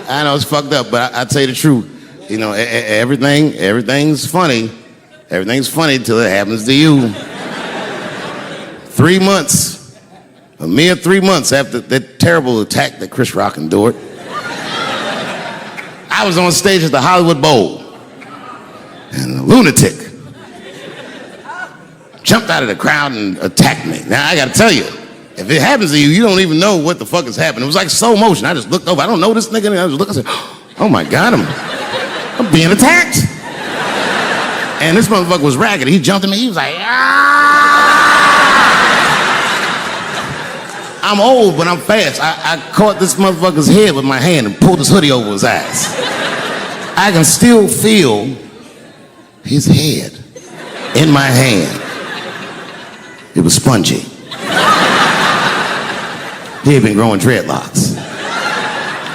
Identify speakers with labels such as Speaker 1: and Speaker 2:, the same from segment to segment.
Speaker 1: I know it's fucked up, but I tell you the truth. You know, everything's funny. Everything's funny till it happens to you. 3 months, a mere 3 months after that terrible attack that Chris Rock endured, I was on stage at the Hollywood Bowl, and a lunatic jumped out of the crowd and attacked me. Now, I gotta tell you, if it happens to you, you don't even know what the fuck is happening. It was like slow motion. I just looked over. I don't know this nigga. And I just looked and said, oh my God, I'm being attacked. And this motherfucker was ragged. He jumped at me. He was like, ah! I'm old, but I'm fast. I caught this motherfucker's head with my hand and pulled his hoodie over his eyes. I can still feel his head in my hand. It was spongy. He had been growing dreadlocks.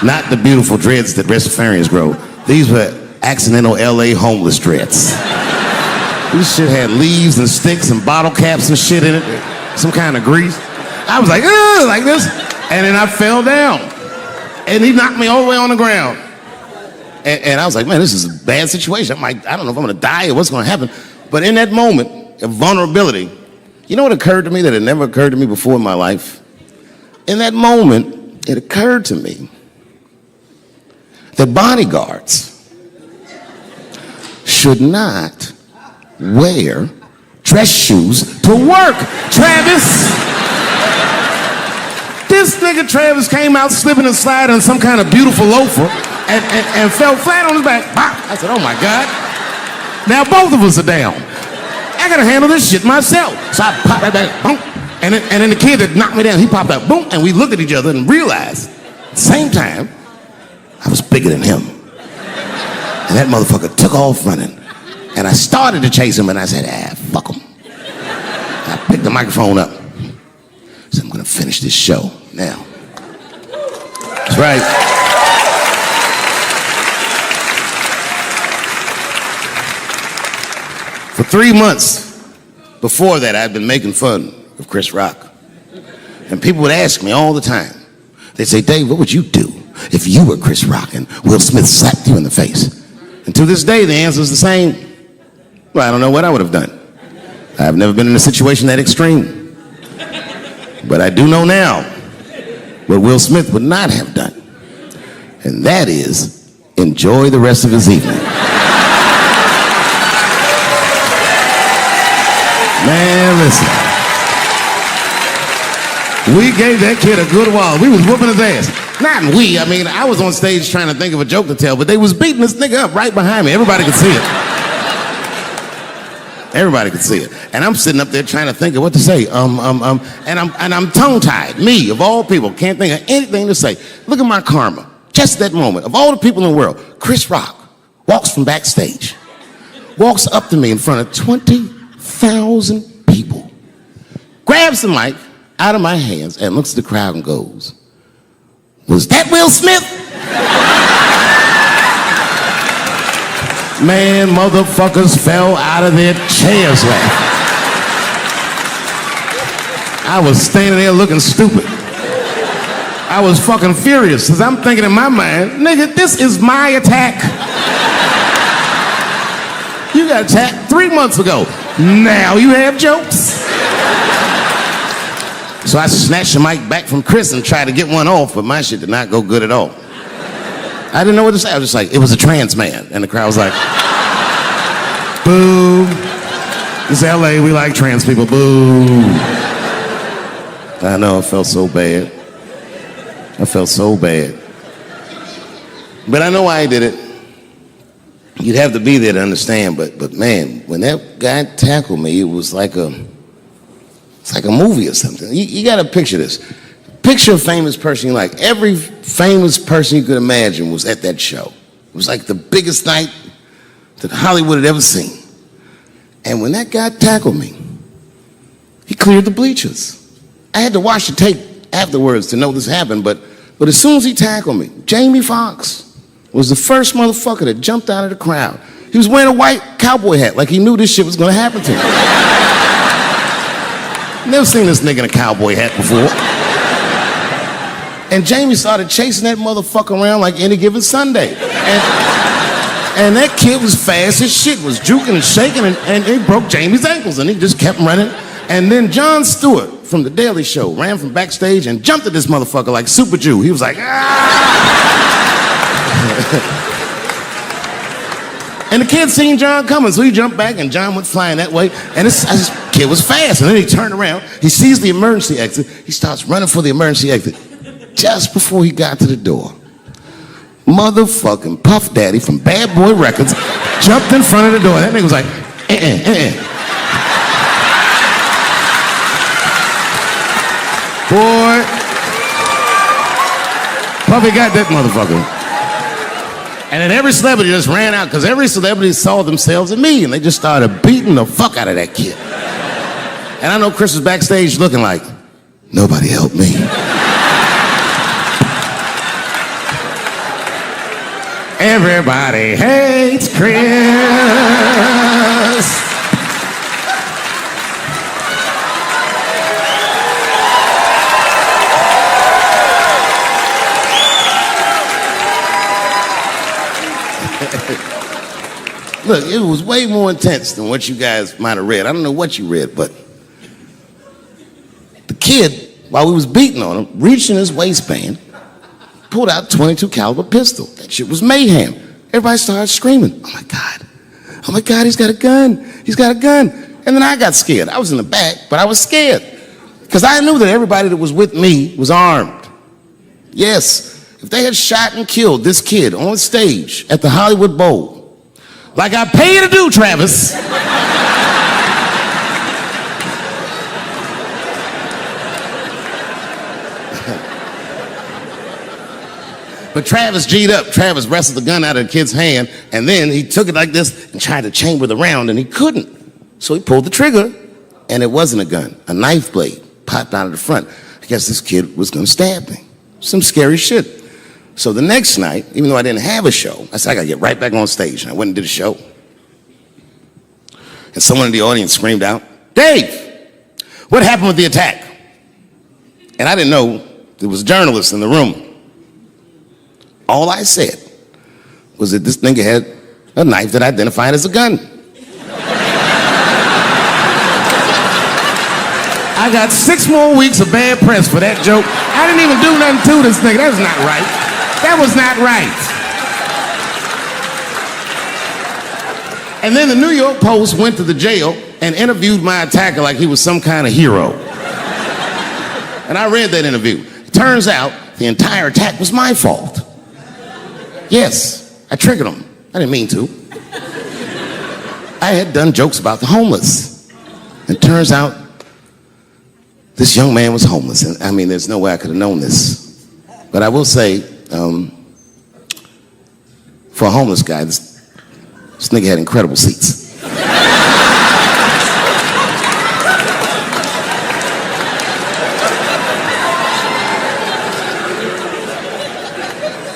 Speaker 1: Not the beautiful dreads that breastfarians grow. These were accidental LA homeless dreads. This shit had leaves and sticks and bottle caps and shit in it. Some kind of grease. I was like, ugh, like this. And then I fell down. And he knocked me all the way on the ground. And I was like, man, this is a bad situation. I'm like, I don't know if I'm gonna die or what's gonna happen. But in that moment of vulnerability, you know what occurred to me that had never occurred to me before in my life? In that moment, it occurred to me that bodyguards should not wear dress shoes to work. Travis! This nigga Travis came out slipping and sliding on some kind of beautiful loafer and fell flat on his back. I said, oh my God. Now both of us are down. I gotta handle this shit myself. So I popped right back, boom. And then the kid that knocked me down, he popped out, boom, and we looked at each other and realized at the same time, I was bigger than him. And that motherfucker took off running. And I started to chase him and I said, fuck him. I picked the microphone up. So I'm gonna finish this show now. That's right. For 3 months before that, I'd been making fun of Chris Rock. And people would ask me all the time. They'd say, Dave, what would you do if you were Chris Rock and Will Smith slapped you in the face? And to this day, the answer is the same. Well, I don't know what I would have done. I've never been in a situation that extreme. But I do know now what Will Smith would not have done. And that is enjoy the rest of his evening. Man, listen. We gave that kid a good while. We was whooping his ass. Not we, I mean, I was on stage trying to think of a joke to tell, but they was beating this nigga up right behind me. Everybody could see it. Everybody could see it. And I'm sitting up there trying to think of what to say. And I'm tongue-tied. Me, of all people, can't think of anything to say. Look at my karma. Just that moment. Of all the people in the world, Chris Rock walks from backstage, walks up to me in front of 20,000 people, grabs the mic out of my hands and looks at the crowd and goes, was that Will Smith? Man, motherfuckers fell out of their chairs laughing. I was standing there looking stupid. I was fucking furious because I'm thinking in my mind, nigga, this is my attack. You got attacked 3 months ago. Now you have jokes. So I snatched the mic back from Chris and tried to get one off, but my shit did not go good at all. I didn't know what to say. I was just like, it was a trans man. And the crowd was like, boo. It's LA, we like trans people, boo. I know, I felt so bad. I felt so bad. But I know why I did it. You'd have to be there to understand, but man, when that guy tackled me, it was like it's like a movie or something. You gotta picture this. Picture a famous person you like. Every famous person you could imagine was at that show. It was like the biggest night that Hollywood had ever seen. And when that guy tackled me, he cleared the bleachers. I had to watch the tape afterwards to know this happened, but as soon as he tackled me, Jamie Foxx was the first motherfucker that jumped out of the crowd. He was wearing a white cowboy hat like he knew this shit was gonna happen to him. Never seen this nigga in a cowboy hat before. And Jamie started chasing that motherfucker around like any given Sunday. And that kid was fast as shit, was juking and shaking, and he broke Jamie's ankles, and he just kept running. And then Jon Stewart from The Daily Show ran from backstage and jumped at this motherfucker like Super Jew. He was like, ah! And the kid seen Jon coming, so he jumped back, and Jon went flying that way. And this kid was fast. And then he turned around. He sees the emergency exit. He starts running for the emergency exit. Just before he got to the door, motherfucking Puff Daddy from Bad Boy Records jumped in front of the door. That nigga was like, Boy, Puffy got that motherfucker. And then every celebrity just ran out because every celebrity saw themselves in me, and they just started beating the fuck out of that kid. And I know Chris was backstage looking like, nobody helped me. Everybody hates Chris. Look, it was way more intense than what you guys might have read. I don't know what you read, but the kid, while we was beating on him, reached in his waistband, pulled out a .22 caliber pistol. That shit was mayhem. Everybody started screaming, oh my God, he's got a gun, he's got a gun. And then I got scared. I was in the back, but I was scared because I knew that everybody that was with me was armed. Yes, if they had shot and killed this kid on stage at the Hollywood Bowl, like I pay you to do, Travis, but Travis G'd up. Travis wrestled the gun out of the kid's hand, and then he took it like this and tried to chamber the round, and he couldn't. So he pulled the trigger, and it wasn't a gun. A knife blade popped out of the front. I guess this kid was gonna stab me. Some scary shit. So the next night, even though I didn't have a show, I said, I gotta get right back on stage. And I went and did a show. And someone in the audience screamed out, Dave, what happened with the attack? And I didn't know there was journalists in the room. All I said was that this nigga had a knife that identified as a gun. I got 6 more weeks of bad press for that joke. I didn't even do nothing to this nigga. That was not right. That was not right. And then the New York Post went to the jail and interviewed my attacker like he was some kind of hero. And I read that interview. It turns out the entire attack was my fault. Yes, I triggered him. I didn't mean to. I had done jokes about the homeless. It turns out this young man was homeless. And I mean, there's no way I could have known this. But I will say, for a homeless guy, this nigga had incredible seats.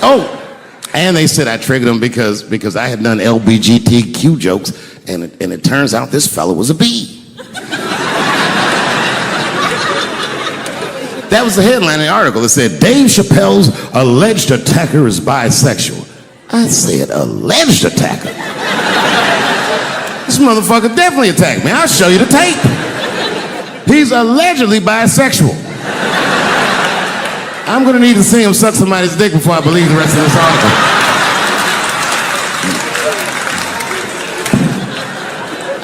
Speaker 1: Oh, and they said I triggered him because I had done LBGTQ jokes, and it turns out this fella was a bee. That was the headline in the article. It said, Dave Chappelle's alleged attacker is bisexual. I said, alleged attacker? This motherfucker definitely attacked me. I'll show you the tape. He's allegedly bisexual. I'm gonna need to see him suck somebody's dick before I believe the rest of this article.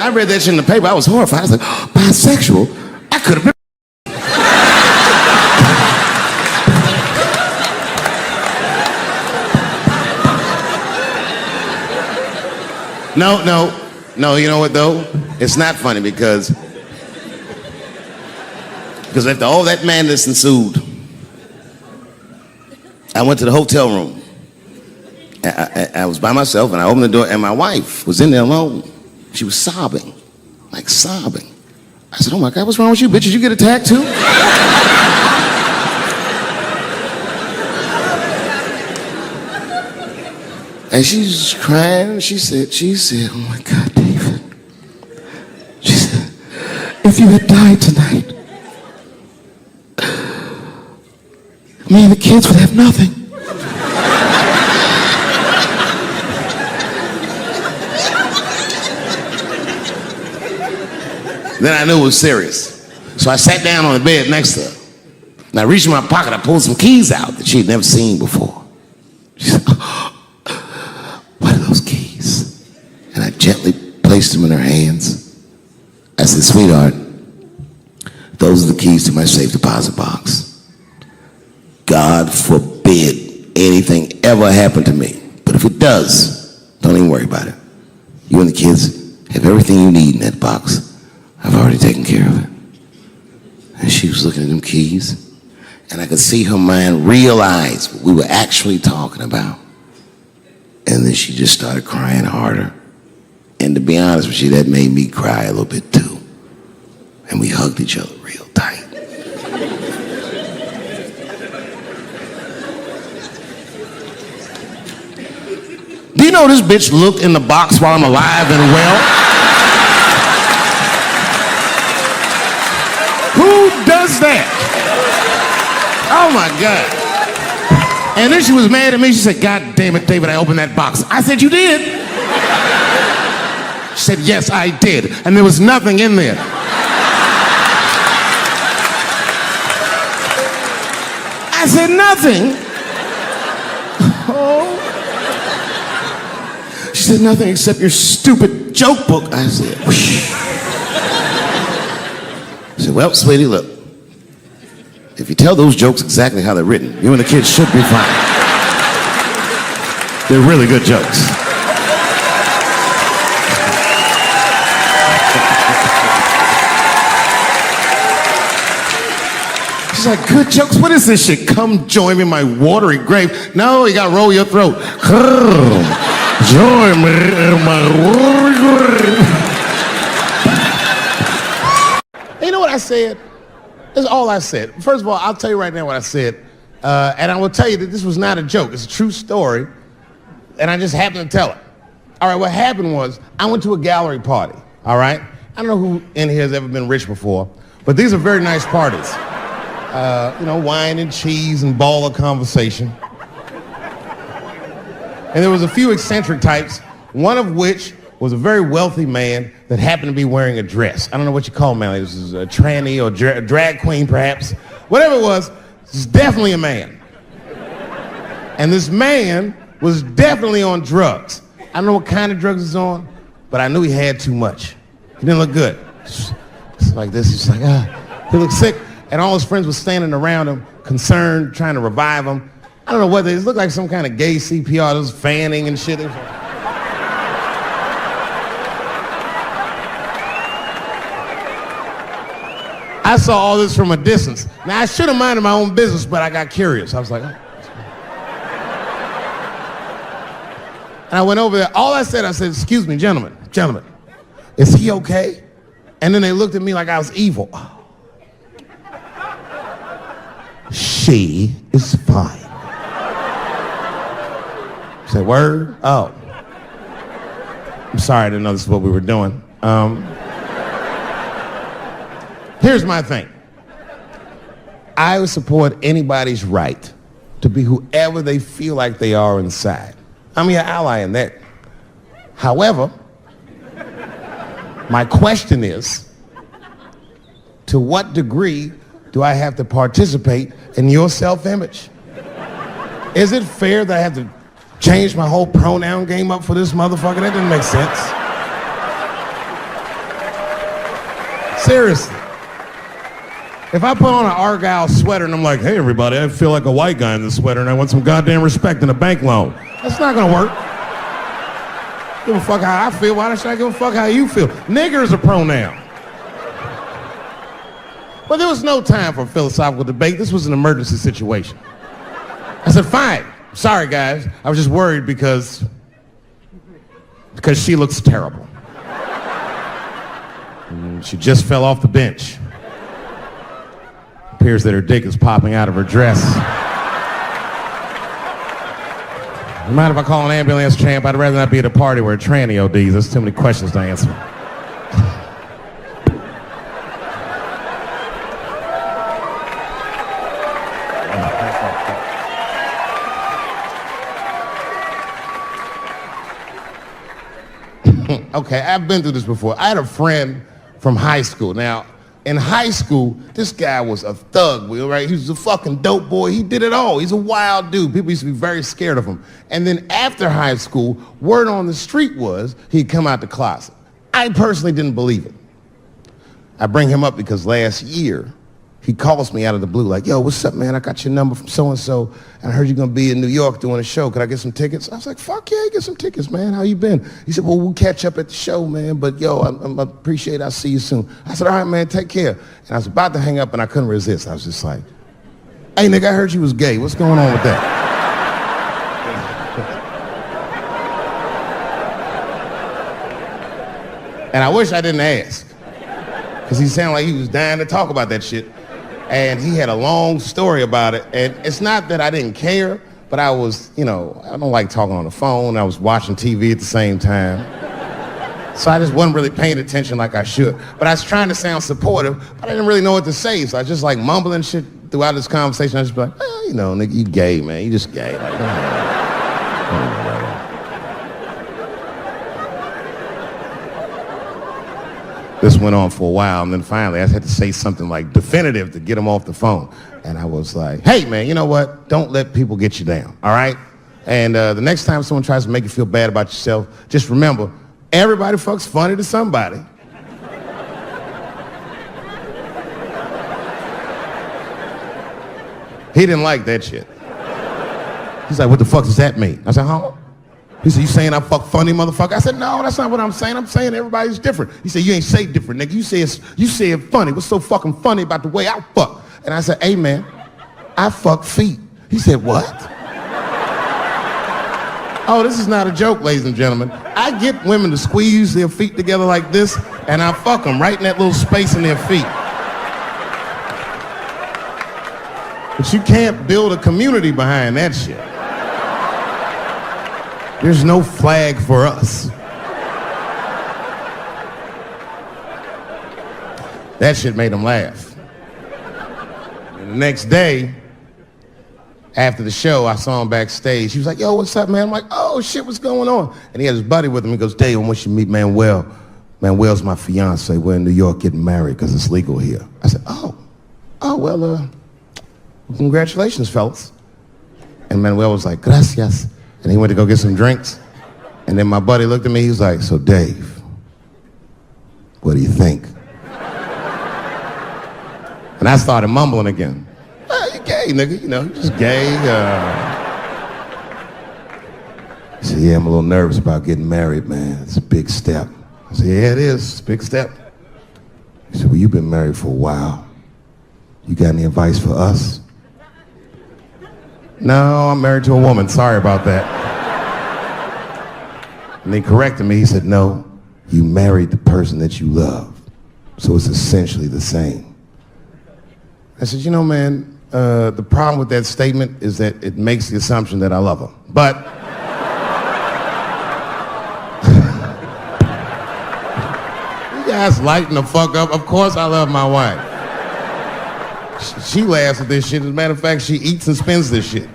Speaker 1: I read that shit in the paper. I was horrified. I was like, oh, bisexual? I could have been. No, you know what though? It's not funny because after all that madness ensued, I went to the hotel room. I was by myself and I opened the door and my wife was in there alone. She was sobbing, like sobbing. I said, oh my God, what's wrong with you, bitch? Did you get attacked too? And she's crying. She said, oh my God, David. She said, if you had died tonight, Me and the kids would have nothing. Then I knew it was serious. So I sat down on the bed next to her. And I reached in my pocket, I pulled some keys out that she had never seen before. She said, what are those keys? And I gently placed them in her hands. I said, sweetheart, those are the keys to my safe deposit box. God forbid anything ever happen to me. But if it does, don't even worry about it. You and the kids have everything you need in that box. I've already taken care of it. And she was looking at them keys, and I could see her mind realize what we were actually talking about. And then she just started crying harder. And to be honest with you, that made me cry a little bit too. And we hugged each other real tight. Do you know this bitch looked in the box while I'm alive and well? Who does that? Oh my God. And then she was mad at me. She said, God damn it, David, I opened that box. I said, you did? She said, yes, I did. And there was nothing in there. I said, nothing? Oh. She said, nothing except your stupid joke book. I said, whoosh. I said, well, sweetie, look. If you tell those jokes exactly how they're written, you and the kids should be fine. They're really good jokes. She's like, good jokes? What is this shit? Come join me in my watery grave. No, you gotta roll your throat. Join me in my watery grave. You know what I said? That's all I said. First of all, I'll tell you right now what I said. And I will tell you that this was not a joke. It's a true story. And I just happened to tell it. All right, what happened was I went to a gallery party, all right? I don't know who in here has ever been rich before, but these are very nice parties. You know, wine and cheese and ball of conversation. And there was a few eccentric types, one of which was a very wealthy man that happened to be wearing a dress. I don't know what you call him, man. It was a tranny or drag queen, perhaps. Whatever it was definitely a man. And this man was definitely on drugs. I don't know what kind of drugs he's on, but I knew he had too much. He didn't look good. It's like this. He's like, he looked sick. And all his friends were standing around him, concerned, trying to revive him. I don't know whether it looked like some kind of gay CPR. There was fanning and shit. I saw all this from a distance. Now, I should have minded my own business, but I got curious. I was like, oh. And I went over there. All I said, excuse me, gentlemen, is he okay? And then they looked at me like I was evil. She is fine. I said, word? Oh. I'm sorry, I didn't know this is what we were doing. Here's my thing. I would support anybody's right to be whoever they feel like they are inside. I'm your ally in that. However, my question is, to what degree do I have to participate in your self-image? Is it fair that I have to change my whole pronoun game up for this motherfucker? That doesn't make sense. Seriously. If I put on an Argyle sweater and I'm like, hey everybody, I feel like a white guy in this sweater and I want some goddamn respect and a bank loan. That's not gonna work. Give a fuck how I feel. Why should I give a fuck how you feel? Nigger is a pronoun. But there was no time for philosophical debate. This was an emergency situation. I said, fine. Sorry, guys. I was just worried because she looks terrible. And she just fell off the bench. Appears that her dick is popping out of her dress. You mind if I call an ambulance, champ? I'd rather not be at a party where a tranny ODs. There's too many questions to answer. Okay, I've been through this before. I had a friend from high school. Now, in high school, this guy was a thug, right? He was a fucking dope boy. He did it all. He's a wild dude. People used to be very scared of him. And then after high school, word on the street was he'd come out the closet. I personally didn't believe it. I bring him up because last year, he calls me out of the blue like, yo, what's up, man? I got your number from so-and-so, and I heard you're going to be in New York doing a show. Could I get some tickets? I was like, fuck yeah, get some tickets, man. How you been? He said, well, we'll catch up at the show, man, but yo, I appreciate it. I'll see you soon. I said, all right, man, take care. And I was about to hang up, and I couldn't resist. I was just like, hey, nigga, I heard you was gay. What's going on with that? And I wish I didn't ask, because he sounded like he was dying to talk about that shit. And he had a long story about it. And it's not that I didn't care, but I was, I don't like talking on the phone. I was watching TV at the same time. So I just wasn't really paying attention like I should. But I was trying to sound supportive, but I didn't really know what to say. So I was just like mumbling shit throughout this conversation. I was just like, nigga, you gay, man. You just gay. Like, This went on for a while, and then finally I had to say something like definitive to get him off the phone. And I was like, hey, man, you know what? Don't let people get you down, all right? And the next time someone tries to make you feel bad about yourself, just remember, everybody fucks funny to somebody. He didn't like that shit. He's like, what the fuck does that mean? I said, huh? He said, you saying I fuck funny, motherfucker? I said, no, that's not what I'm saying. I'm saying everybody's different. He said, you ain't say different, nigga. You say it funny. What's so fucking funny about the way I fuck? And I said, hey, man, I fuck feet. He said, what? Oh, this is not a joke, ladies and gentlemen. I get women to squeeze their feet together like this, and I fuck them right in that little space in their feet. But you can't build a community behind that shit. There's no flag for us. That shit made him laugh. And the next day, after the show, I saw him backstage. He was like, yo, what's up, man? I'm like, oh, shit, what's going on? And he had his buddy with him. He goes, Dave, I want you to meet Manuel. Manuel's my fiance. We're in New York getting married because it's legal here. I said, well, congratulations, fellas. And Manuel was like, gracias. And he went to go get some drinks. And then my buddy looked at me, he was like, so Dave, what do you think? And I started mumbling again. You gay, nigga, you're just gay. He said, yeah, I'm a little nervous about getting married, man. It's a big step. I said, yeah, it is. It's a big step. He said, well, you've been married for a while. You got any advice for us? No, I'm married to a woman. Sorry about that. And he corrected me. He said, no, you married the person that you love. So it's essentially the same. I said, man, the problem with that statement is that it makes the assumption that I love her. But you guys lighten the fuck up. Of course I love my wife. She laughs at this shit. As a matter of fact, she eats and spends this shit.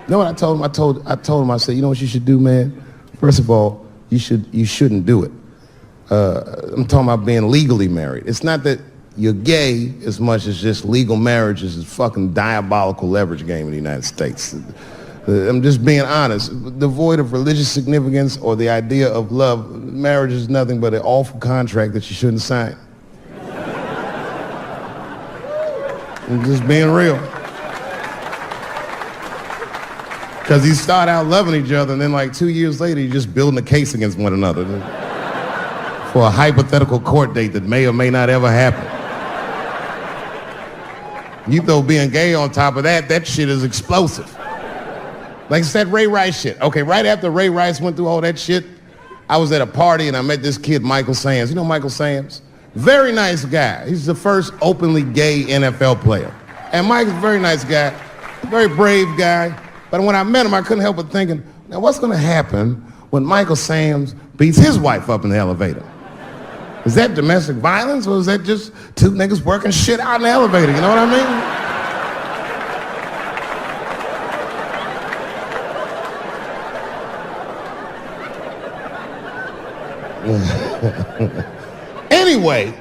Speaker 1: You know what I told him? I told him, I said, you know what you should do, man? First of all, you shouldn't do it. I'm talking about being legally married. It's not that you're gay as much as just legal marriage is a fucking diabolical leverage game in the United States. I'm just being honest. Devoid of religious significance or the idea of love, marriage is nothing but an awful contract that you shouldn't sign. I'm just being real. Because you start out loving each other, and then like 2 years later, you're just building a case against one another for a hypothetical court date that may or may not ever happen. You throw being gay on top of that, that shit is explosive. Like it's that Ray Rice shit. Okay, right after Ray Rice went through all that shit, I was at a party and I met this kid, Michael Sams. You know Michael Sams? Very nice guy. He's the first openly gay NFL player. And Mike's a very nice guy, very brave guy. But when I met him, I couldn't help but thinking, now what's gonna happen when Michael Sams beats his wife up in the elevator? Is that domestic violence, or is that just two niggas working shit out in the elevator? You know what I mean? Anyway,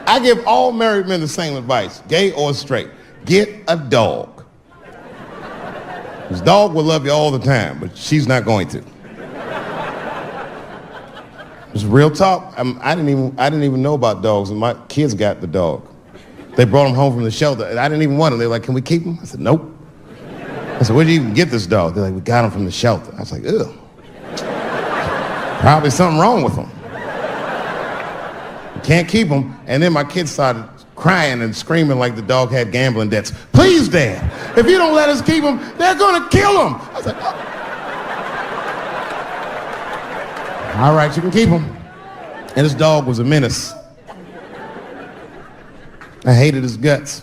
Speaker 1: I give all married men the same advice, gay or straight. Get a dog. This dog will love you all the time, but she's not going to. It's real talk. I didn't even know about dogs, and my kids got the dog. They brought him home from the shelter, and I didn't even want him. They're like, "Can we keep him?" I said, "Nope." I said, "Where'd you even get this dog?" They're like, "We got him from the shelter." I was like, "Ugh. Probably something wrong with him. Can't keep him." And then my kids started crying and screaming like the dog had gambling debts. "Please, Dad, if you don't let us keep him, they're gonna kill him." I was like, "Oh. All right, you can keep him." And this dog was a menace. I hated his guts.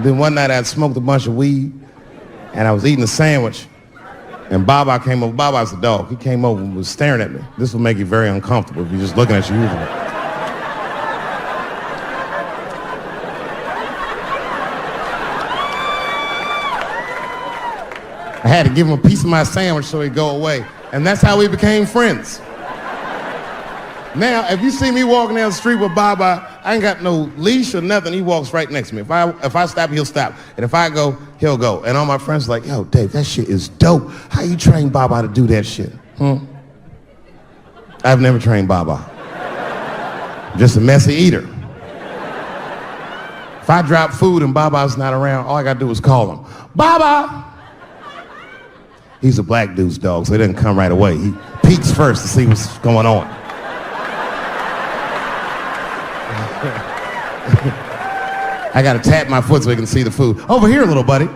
Speaker 1: Then one night I had smoked a bunch of weed and I was eating a sandwich. And Baba came over. Baba's the dog. He came over and was staring at me. This will make you very uncomfortable if you're just looking at you usually. I had to give him a piece of my sandwich so he'd go away. And that's how we became friends. Now, if you see me walking down the street with Baba, I ain't got no leash or nothing. He walks right next to me. If I stop, he'll stop. And if I go, he'll go. And all my friends are like, "Yo, Dave, that shit is dope. How you train Baba to do that shit?" I've never trained Baba. I'm just a messy eater. If I drop food and Baba's not around, all I gotta do is call him. "Baba!" He's a black dude's dog, so he doesn't come right away. He peeks first to see what's going on. I gotta tap my foot so he can see the food. "Over here, little buddy."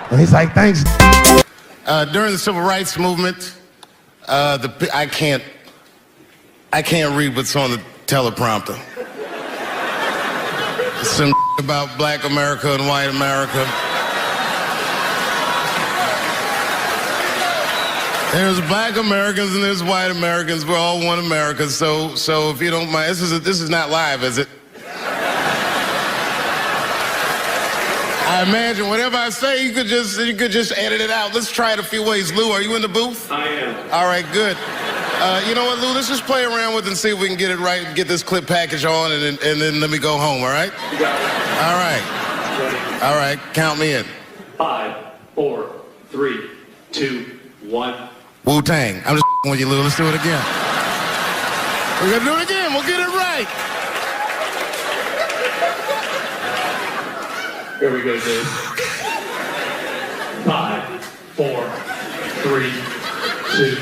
Speaker 1: And he's like, "Thanks." During the civil rights movement, I can't read what's on the teleprompter. Some about black America and white America. There's black Americans and there's white Americans. We're all one America. So if you don't mind, this is not live, is it? I imagine whatever I say, you could just edit it out. Let's try it a few ways. Lou, are you in the booth?
Speaker 2: I am.
Speaker 1: All right, good. You know what, Lou? Let's just play around with it and see if we can get it right and get this clip package on, and then let me go home. All right?
Speaker 2: You got it.
Speaker 1: All right.
Speaker 2: Ready.
Speaker 1: All right. Count me in.
Speaker 2: 5, 4, 3, 2, 1.
Speaker 1: Wu-Tang. I'm just with you, Lou. Let's do it again. We're gonna do it again. We'll get it right.
Speaker 2: Here we go, Dave. 5, 4, 3, 2.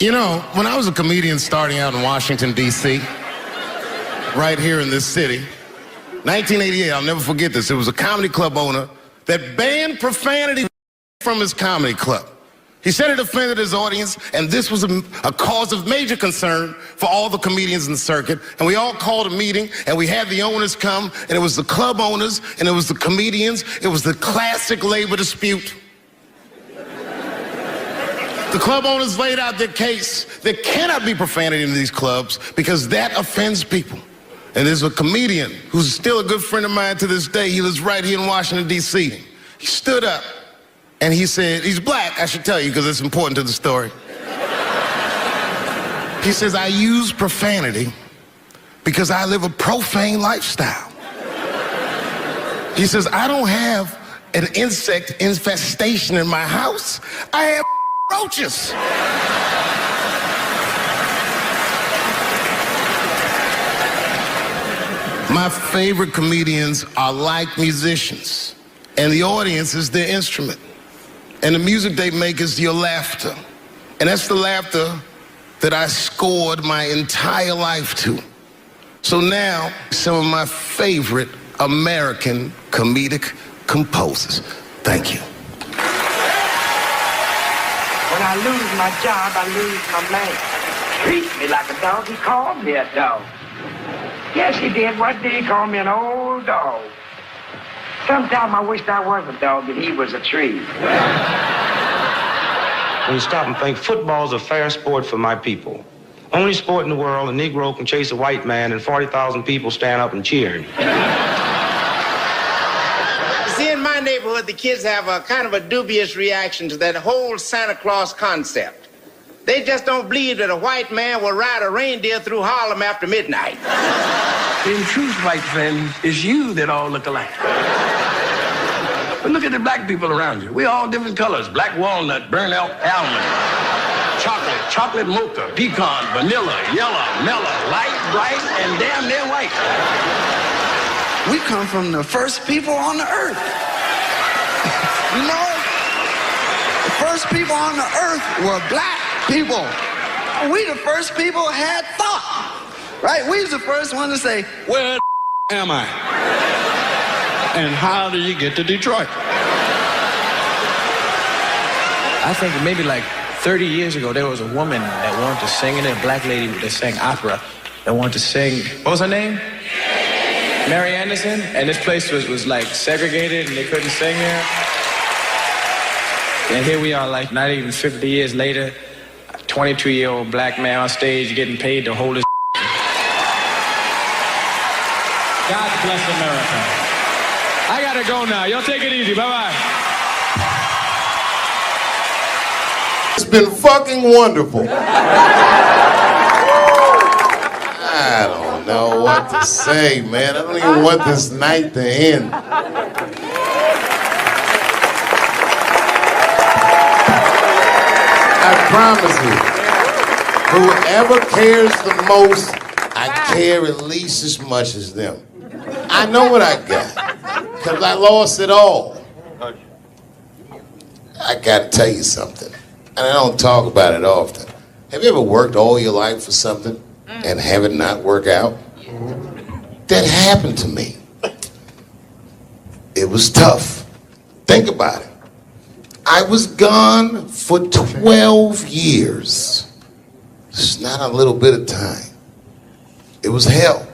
Speaker 1: You know, when I was a comedian starting out in Washington, D.C., right here in this city, 1988, I'll never forget this. It was a comedy club owner that banned profanity from his comedy club. He said it offended his audience, and this was a cause of major concern for all the comedians in the circuit. And we all called a meeting, and we had the owners come, and it was the club owners, and it was the comedians. It was the classic labor dispute. The club owners laid out their case. There cannot be profanity in these clubs because that offends people. And there's a comedian who's still a good friend of mine to this day. He lives right here in Washington, D.C. He stood up. And he said, he's black, I should tell you, because it's important to the story. He says, "I use profanity because I live a profane lifestyle." He says, "I don't have an insect infestation in my house. I have roaches." My favorite comedians are like musicians, and the audience is their instrument. And the music they make is your laughter. And that's the laughter that I scored my entire life to. So now, some of my favorite American comedic composers. Thank you.
Speaker 3: When I lose my job, I lose my man. Treats me like a dog. He called me a dog. Yes, he did. One day he called me an old dog. Sometimes I wished I was a dog and he was a tree.
Speaker 4: When you stop and think, football's a fair sport for my people. Only sport in the world a Negro can chase a white man and 40,000 people stand up and cheer.
Speaker 5: See, in my my neighborhood, the kids have a kind of a dubious reaction to that whole Santa Claus concept. They just don't believe that a white man will ride a reindeer through Harlem after midnight.
Speaker 6: In truth, white friend, it's you that all look alike. But look at the black people around you. We all different colors. Black walnut, burnt almond, chocolate mocha, pecan, vanilla, yellow, mellow, light, bright, and damn near white.
Speaker 7: We come from the first people on the earth. You know, the first people on the earth were black people. We the first people had thought, right? We was the first one to say,
Speaker 8: where am I? And how do you get to Detroit?
Speaker 9: I think maybe like 30 years ago, there was a woman that wanted to sing, and a black lady that sang opera that wanted to sing. What was her name? Mary Anderson. And this place was like segregated, and they couldn't sing here. And here we are, like not even 50 years later, a 22-year-old black man on stage getting paid to hold his.
Speaker 10: God bless America. I gotta go now. Y'all take it easy. Bye-bye.
Speaker 1: It's been fucking wonderful. I don't know what to say, man. I don't even want this night to end. I promise you, whoever cares the most, I care at least as much as them. I know what I got, because I lost it all. I got to tell you something, and I don't talk about it often. Have you ever worked all your life for something and have it not work out? That happened to me. It was tough. Think about it. I was gone for 12 years. It's not a little bit of time. It was hell.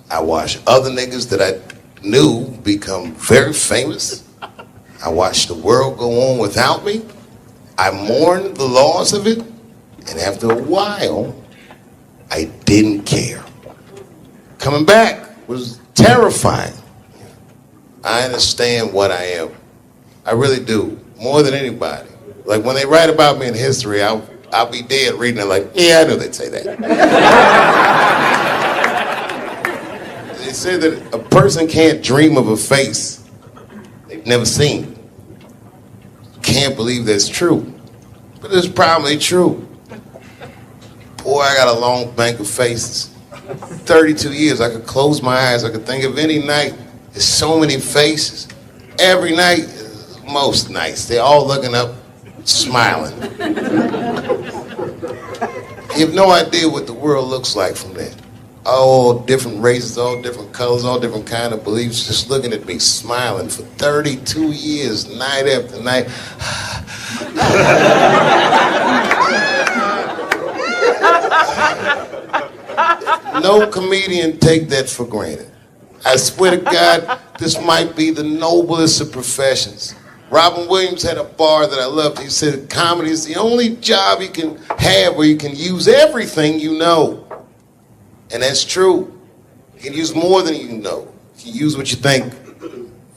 Speaker 1: I watched other niggas that I knew become very famous. I watched the world go on without me. I mourned the loss of it. And after a while, I didn't care. Coming back was terrifying. I understand what I am. I really do. More than anybody. Like when they write about me in history, I'll be dead reading it like, yeah, I knew they'd say that. They say that a person can't dream of a face they've never seen. Can't believe that's true. But it's probably true. Boy, I got a long bank of faces. 32 years, I could close my eyes. I could think of any night. There's so many faces. Every night, most nights, they're all looking up, smiling. You have no idea what the world looks like from there. All different races, all different colors, all different kind of beliefs, just looking at me, smiling for 32 years, night after night. No comedian take that for granted. I swear to God, this might be the noblest of professions. Robin Williams had a bar that I loved. He said comedy is the only job you can have where you can use everything you know. And that's true. You can use more than you know. You can use what you think.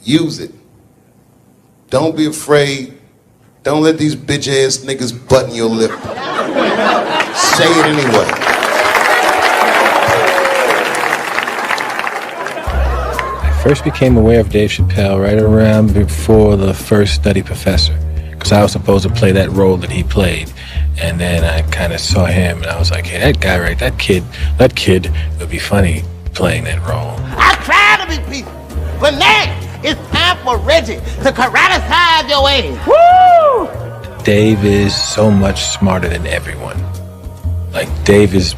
Speaker 1: Use it. Don't be afraid. Don't let these bitch-ass niggas button your lip. Say it anyway.
Speaker 9: I first became aware of Dave Chappelle right around before the first Nutty Professor, because I was supposed to play that role that he played. And then I kind of saw him, and I was like, hey, that guy, right, that kid would be funny playing that role.
Speaker 11: I try to be peaceful, but next it's time for Reggie to karate-size your ass. Woo!
Speaker 9: Dave is so much smarter than everyone. Like, Dave is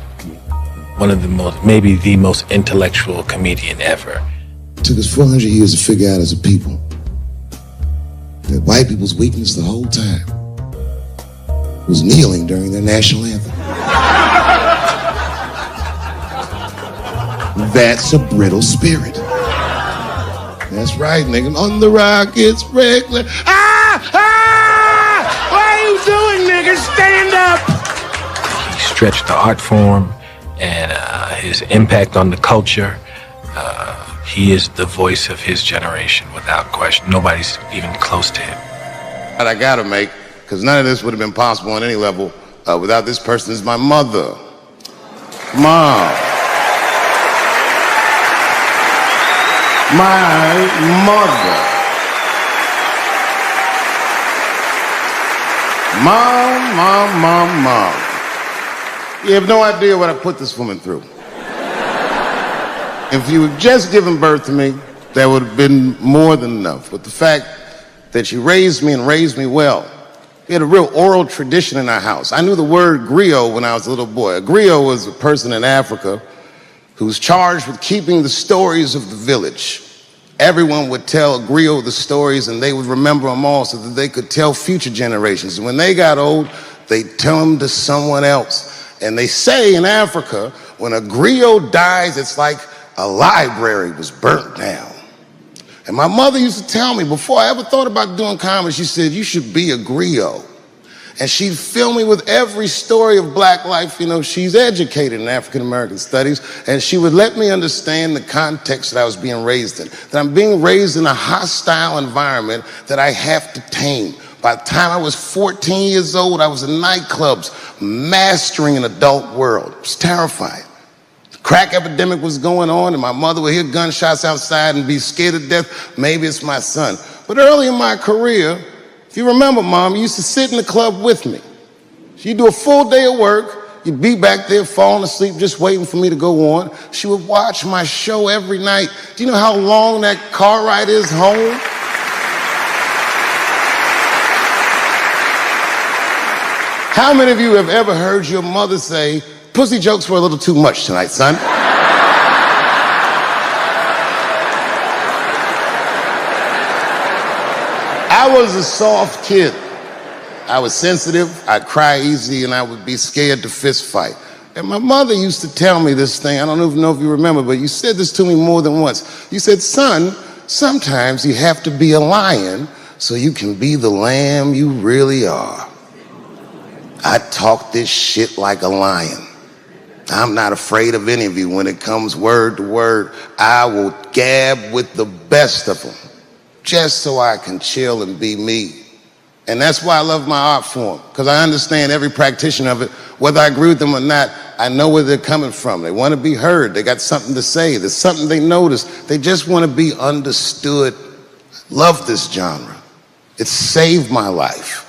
Speaker 9: one of the most, maybe the most intellectual comedian ever.
Speaker 1: It took us 400 years to figure out as a people that white people's weakness the whole time was kneeling during their national anthem. That's a brittle spirit. That's right, nigga. On the rockets, regular. What are you doing, nigga? Stand up!
Speaker 9: He stretched the art form and his impact on the culture. he is the voice of his generation without question. Nobody's even close to him.
Speaker 1: That I gotta make, because none of this would have been possible on any level without this person, is my mother. Mom. My mother. Mom. You have no idea what I put this woman through. If you had just given birth to me, that would have been more than enough. But the fact that she raised me and raised me well, we had a real oral tradition in our house. I knew the word griot when I was a little boy. A griot was a person in Africa who's charged with keeping the stories of the village. Everyone would tell a griot the stories, and they would remember them all so that they could tell future generations. And when they got old, they'd tell them to someone else. And they say in Africa, when a griot dies, it's like a library was burnt down. And my mother used to tell me, before I ever thought about doing comedy, she said, you should be a griot. And she'd fill me with every story of black life. You know, she's educated in African-American studies, and she would let me understand the context that I was being raised in, that I'm being raised in a hostile environment that I have to tame. By the time I was 14 years old, I was in nightclubs, mastering an adult world. It was terrifying. The crack epidemic was going on, and my mother would hear gunshots outside and be scared to death. Maybe it's my son. But early in my career, if you remember, Mom, you used to sit in the club with me. She'd do a full day of work. You'd be back there falling asleep, just waiting for me to go on. She would watch my show every night. Do you know how long that car ride is home? How many of you have ever heard your mother say, pussy jokes were a little too much tonight, son? I was a soft kid. I was sensitive, I'd cry easy, and I would be scared to fist fight. And my mother used to tell me this thing, I don't even know if you remember, but you said this to me more than once. You said, son, sometimes you have to be a lion so you can be the lamb you really are. I talk this shit like a lion. I'm not afraid of any of you. When it comes word to word, I will gab with the best of them, just so I can chill and be me. And that's why I love my art form, because I understand every practitioner of it. Whether I agree with them or not, I know where they're coming from. They want to be heard. They got something to say. There's something they notice. They just want to be understood. Love this genre. It saved my life.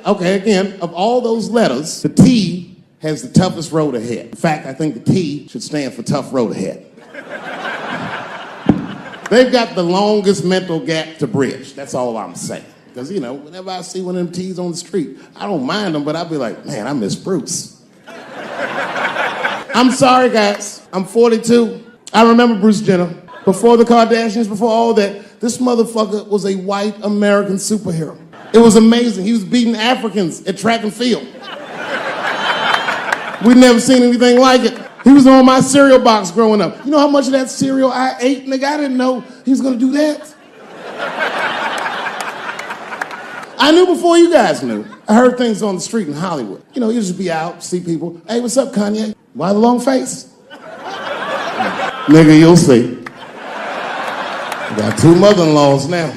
Speaker 1: Okay, again, of all those letters, the T has the toughest road ahead. In fact, I think the T should stand for tough road ahead. They've got the longest mental gap to bridge. That's all I'm saying. Because, you know, whenever I see one of them T's on the street, I don't mind them, but I'll be like, man, I miss Bruce. I'm sorry, guys. I'm 42. I remember Bruce Jenner. Before the Kardashians, before all that, this motherfucker was a white American superhero. It was amazing. He was beating Africans at track and field. We'd never seen anything like it. He was on my cereal box growing up. You know how much of that cereal I ate? Nigga, I didn't know he was gonna do that. I knew before you guys knew. I heard things on the street in Hollywood. You know, you just be out, see people. Hey, what's up, Kanye? Why the long face? Nigga, you'll see. I got 2 mother-in-laws now.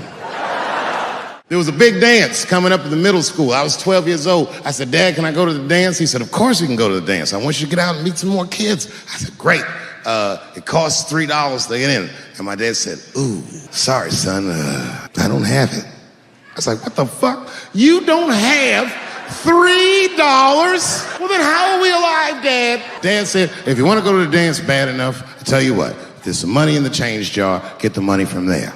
Speaker 1: There was a big dance coming up in the middle school. I was 12 years old. I said, Dad, can I go to the dance? He said, of course you can go to the dance. I want you to get out and meet some more kids. I said, great. It costs $3 to get in. And my dad said, ooh, sorry, son, I don't have it. I was like, what the fuck? You don't have $3? Well, then how are we alive, Dad? Dad said, if you want to go to the dance bad enough, I'll tell you what, there's some money in the change jar, get the money from there.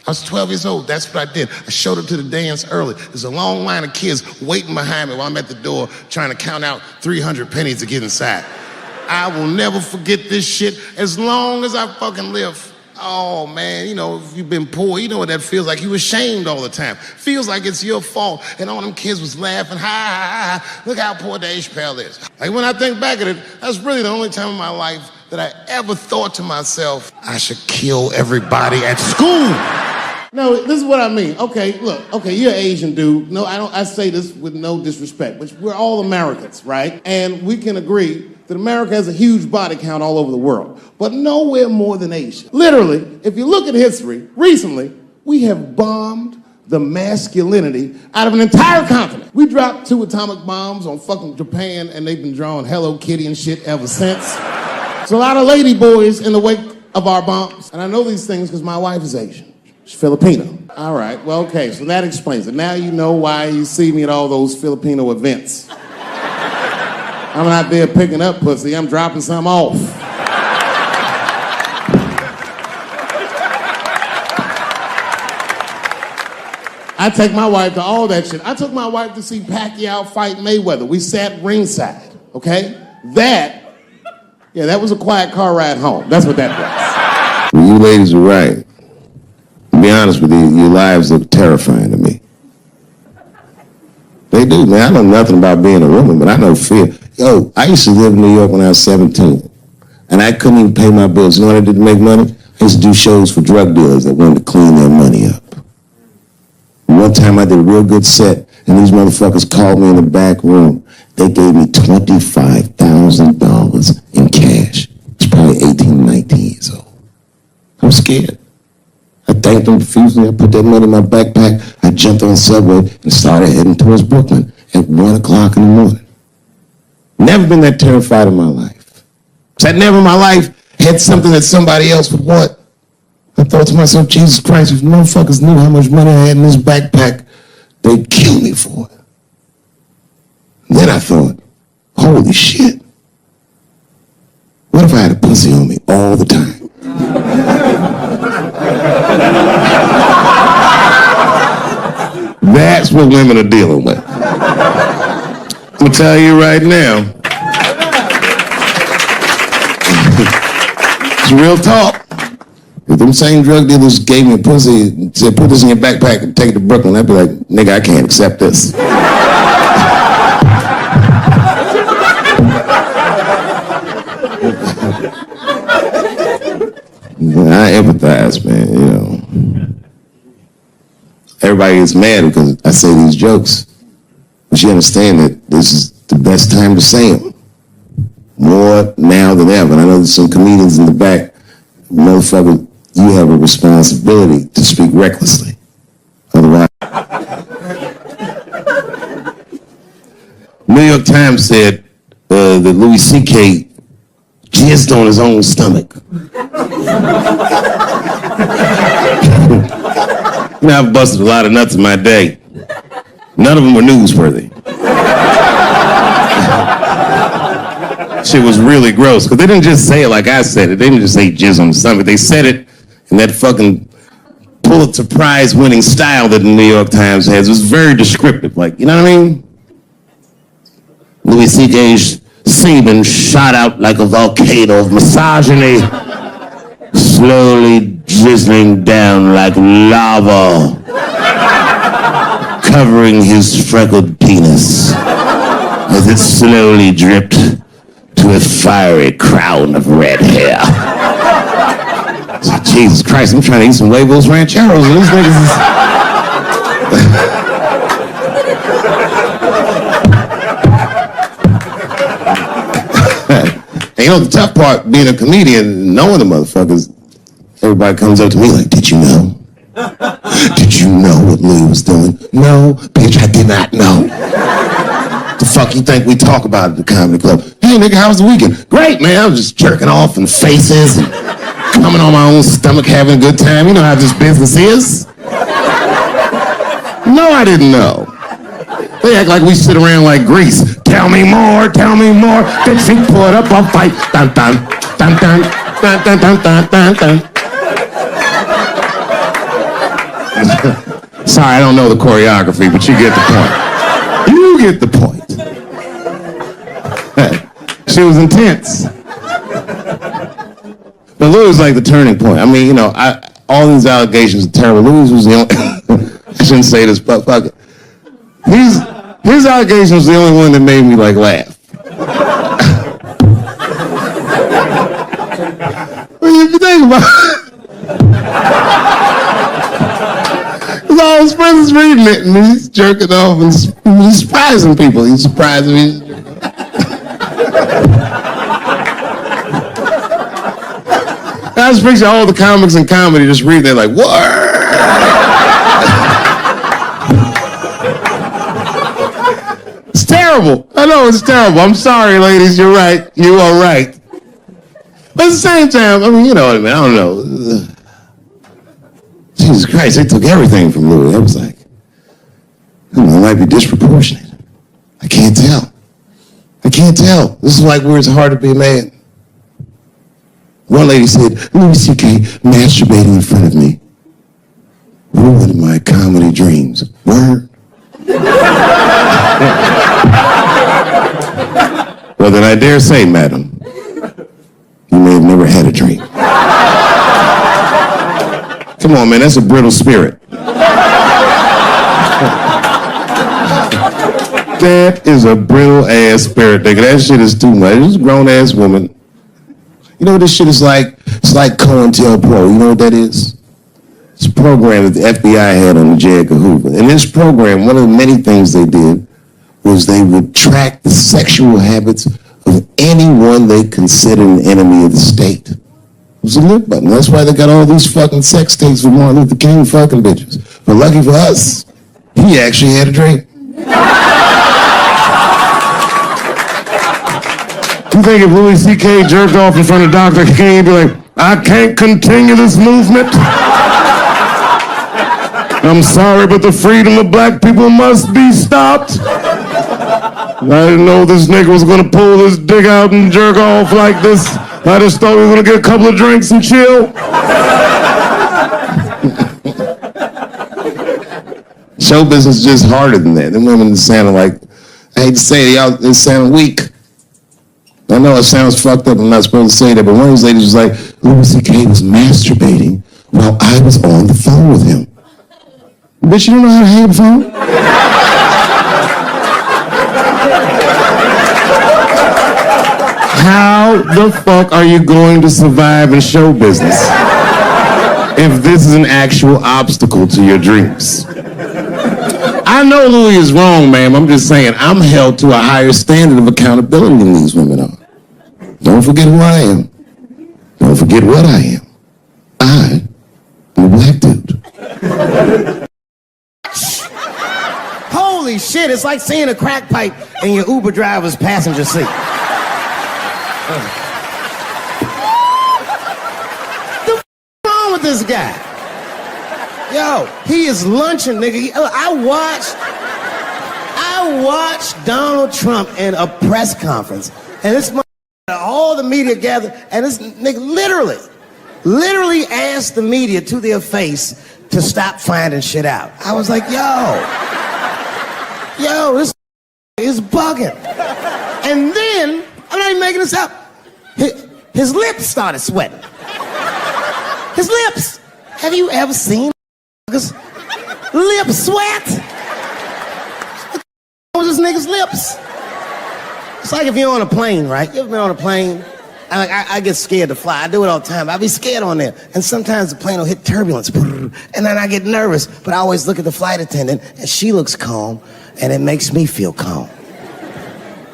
Speaker 1: I was 12 years old. That's what I did. I showed up to the dance early. There's a long line of kids waiting behind me while I'm at the door trying to count out 300 pennies to get inside. I will never forget this shit as long as I fucking live. Oh, man, you know, if you've been poor, you know what that feels like. You ashamed all the time. Feels like it's your fault. And all them kids was laughing, ha, ha, ha. Look how poor Dave Chappelle is. Like, when I think back at it, that's really the only time in my life that I ever thought to myself, I should kill everybody at school. No, this is what I mean. Okay, look, okay, you're an Asian dude. No, I say this with no disrespect, but we're all Americans, right? And we can agree that America has a huge body count all over the world, but nowhere more than Asia. Literally, if you look at history, recently, we have bombed the masculinity out of an entire continent. We dropped 2 atomic bombs on fucking Japan, and they've been drawing Hello Kitty and shit ever since. So a lot of lady boys in the wake of our bombs. And I know these things because my wife is Asian. She's Filipino. All right, well, okay, so that explains it. Now you know why you see me at all those Filipino events. I'm not there picking up pussy, I'm dropping some off. I take my wife to all that shit. I took my wife to see Pacquiao fight Mayweather. We sat ringside, okay? That was a quiet car ride home. That's what that was.
Speaker 12: Well, you ladies are right. To be honest with you, your lives look terrifying to me. They do, man. I know nothing about being a woman, but I know fear. Yo, I used to live in New York when I was 17, and I couldn't even pay my bills. You know what I did to make money? I used to do shows for drug dealers that wanted to clean their money up. One time I did a real good set, and these motherfuckers called me in the back room. They gave me $25,000 in cash. I was probably 18, 19 years old. I was scared. I thanked them profusely. I put that money in my backpack. I jumped on the subway and started heading towards Brooklyn at 1 o'clock in the morning. Never been that terrified in my life. Because I never in my life had something that somebody else would want. I thought to myself, Jesus Christ, if motherfuckers knew how much money I had in this backpack, they'd kill me for it. And then I thought, holy shit. What if I had a pussy on me all the time? That's what women are dealing with. I'm gonna tell you right now. It's real talk. If them same drug dealers gave me a pussy and said, put this in your backpack and take it to Brooklyn, I'd be like, nigga, I can't accept this. I empathize, man, you know. Everybody gets mad because I say these jokes. But you understand that this is the best time to say them. More now than ever. And I know there's some comedians in the back. Motherfucker, you have a responsibility to speak recklessly. Otherwise. New York Times said that Louis C.K. jizzed on his own stomach. You know, I've busted a lot of nuts in my day. None of them were newsworthy. Shit was really gross, because they didn't just say it like I said it. They didn't just say jizz on the stomach. They said it in that fucking Pulitzer Prize winning style that the New York Times has. It was very descriptive, like, you know what I mean? Louis C.K.'s semen shot out like a volcano of misogyny, slowly drizzling down like lava, covering his freckled penis as it slowly dripped to a fiery crown of red hair. So, Jesus Christ, I'm trying to eat some huevos rancheros, and these niggas is... And you know, the tough part, being a comedian, knowing the motherfuckers, everybody comes up to me like, did you know? Did you know what Louis was doing? No, bitch, I did not know. The fuck you think we talk about at the comedy club? Hey, nigga, how was the weekend? Great, man. I was just jerking off in faces and coming on my own stomach, having a good time. You know how this business is. No, I didn't know. They act like we sit around like Grease. Tell me more, tell me more. Then she put up a fight. Dun, dun, dun, dun, dun, dun, dun, dun, dun, dun. Sorry, I don't know the choreography, but you get the point. You get the point. She was intense. But Louis was like the turning point. I mean, you know, all these allegations are terrible. Louis was the only... I shouldn't say this, but fuck it. His allegation was the only one that made me, like, laugh. Well, if you think about it... Because all his friends is reading it, and he's jerking off, and he's surprising people. He's surprising me.
Speaker 1: I just picture all the comics in comedy just reading, they're like, what? It's terrible. I know it's terrible. I'm sorry, ladies. You're right. You are right. But at the same time, I mean, you know what I mean? I don't know. Jesus Christ, they took everything from Louis. I was like, it might be disproportionate. I can't tell. I can't tell. This is like where it's hard to be a man. One lady said, Louis C.K. masturbating in front of me ruined my comedy dreams. Word? Well, then I dare say, madam, you may have never had a dream. Come on, man, that's a brittle spirit. That is a brittle-ass spirit, nigga. That shit is too much. This grown-ass woman. You know what this shit is like? It's like COINTELPRO. You know what that is? It's a program that the FBI had on J. Edgar Hoover. In this program, one of the many things they did was they would track the sexual habits of anyone they considered an enemy of the state. It was a lip button. That's why they got all these fucking sex tapes with Martin Luther King fucking bitches. But lucky for us, he actually had a dream. You think if Louis C.K. jerked off in front of Dr. King, he'd be like, I can't continue this movement. I'm sorry, but the freedom of black people must be stopped. I didn't know this nigga was gonna pull his dick out and jerk off like this. I just thought we were gonna get a couple of drinks and chill. Show business is just harder than that. Them women sound like, I hate to say it, y'all, they sound weak. I know it sounds fucked up, I'm not supposed to say that, but one of these ladies was like, Louis C.K. was masturbating while I was on the phone with him. Bitch, you don't know how to hang the phone? How the fuck are you going to survive in show business if this is an actual obstacle to your dreams? I know Louis is wrong, ma'am. I'm just saying I'm held to a higher standard of accountability than these women are. Don't forget who I am. Don't forget what I am. I am a black dude.
Speaker 11: Holy shit, it's like seeing a crack pipe in your Uber driver's passenger seat. The f*** wrong with this guy? Yo, he is lunching, nigga. I watched Donald Trump in a press conference, and this all the media gathered, and this nigga literally asked the media to their face to stop finding shit out. I was like, yo, this is bugging. And then, I'm not even making this up, his lips started sweating. His lips. Have you ever seen lip sweat? What was this nigga's lips? It's like if you're on a plane, right? You ever been on a plane? I get scared to fly. I do it all the time. I be scared on there. And sometimes the plane will hit turbulence. And then I get nervous. But I always look at the flight attendant, and she looks calm, and it makes me feel calm.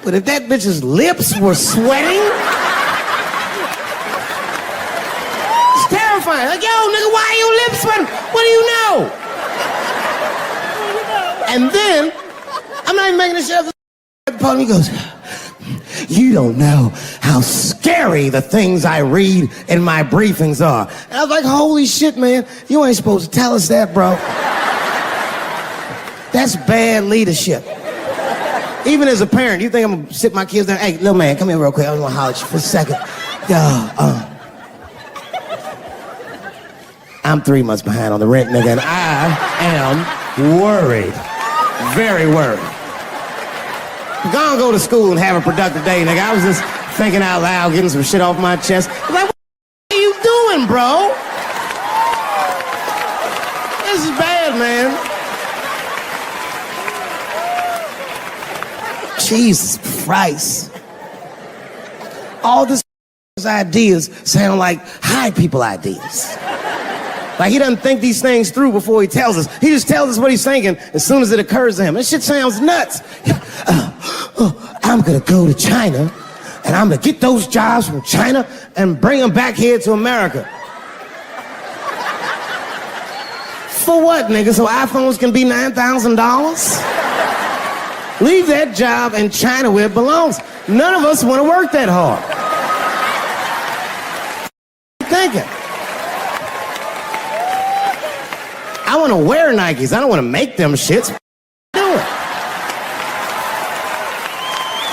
Speaker 11: But if that bitch's lips were sweating, it's terrifying. Like, yo, nigga, why are your lips sweating? What do you know? And then, I'm not even making this shit up. Part of me goes, you don't know how scary the things I read in my briefings are. And I was like, holy shit, man, you ain't supposed to tell us that, bro. That's bad leadership. Even as a parent, you think I'm gonna sit my kids down? Hey, little man, come here real quick. I just wanna holler at you for a second. I'm 3 months behind on the rent, nigga, and I am worried. Very worried. Go to school and have a productive day, nigga. I was just thinking out loud, getting some shit off my chest. I was like, what are you doing, bro? This is bad, man. Jesus Christ. All this ideas sound like high people ideas. Like he doesn't think these things through before he tells us. He just tells us what he's thinking as soon as it occurs to him. This shit sounds nuts. I'm gonna go to China And I'm gonna get those jobs from China and bring them back here to America. For what, nigga? So iPhones can be $9,000? Leave that job in China where it belongs. None of us want to work that hard. Thinking. I want to wear Nikes. I don't want to make them shits. Do it.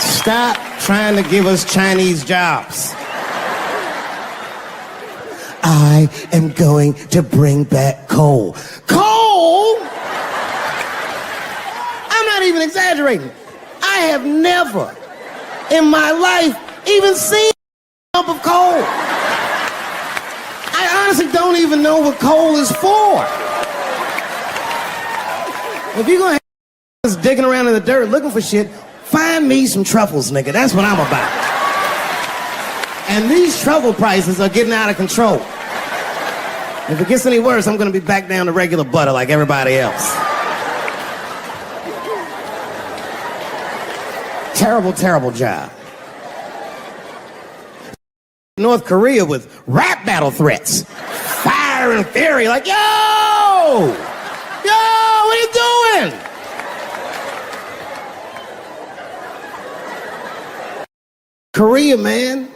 Speaker 11: Stop trying to give us Chinese jobs. I am going to bring back coal. Coal? I'm not even exaggerating. I have never in my life even seen a lump of coal. I honestly don't even know what coal is for. If you're gonna have digging around in the dirt looking for shit, find me some truffles, nigga. That's what I'm about. And these truffle prices are getting out of control. If it gets any worse, I'm gonna be back down to regular butter like everybody else. Terrible, terrible job. North Korea with rap battle threats. Fire and fury, like, yo! Yo, what are you doing? Korea, man.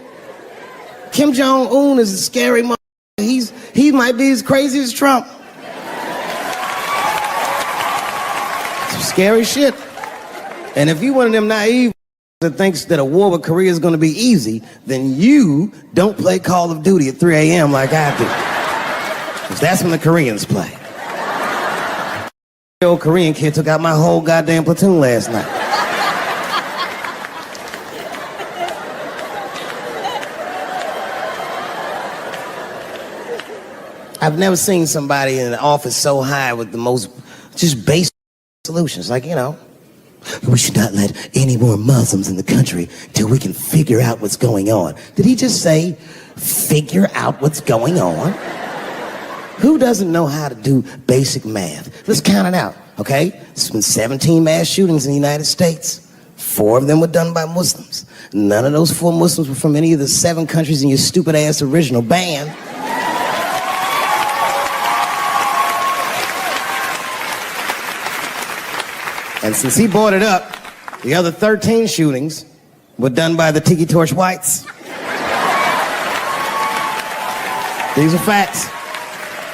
Speaker 11: Kim Jong-un is a scary mother. He might be as crazy as Trump. Some scary shit. And if you one of them naive that thinks that a war with Korea is going to be easy, then you don't play Call of Duty at 3 a.m. like I do. Because that's when the Koreans play. The old Korean kid took out my whole goddamn platoon last night. I've never seen somebody in the office so high with the most just basic solutions. Like, you know, we should not let any more Muslims in the country till we can figure out what's going on. Did he just say, figure out what's going on? Who doesn't know how to do basic math? Let's count it out, okay? There's been 17 mass shootings in the United States. 4 of them were done by Muslims. None of those 4 Muslims were from any of the 7 countries in your stupid ass original band. And since he brought it up, the other 13 shootings were done by the Tiki Torch whites. These are facts.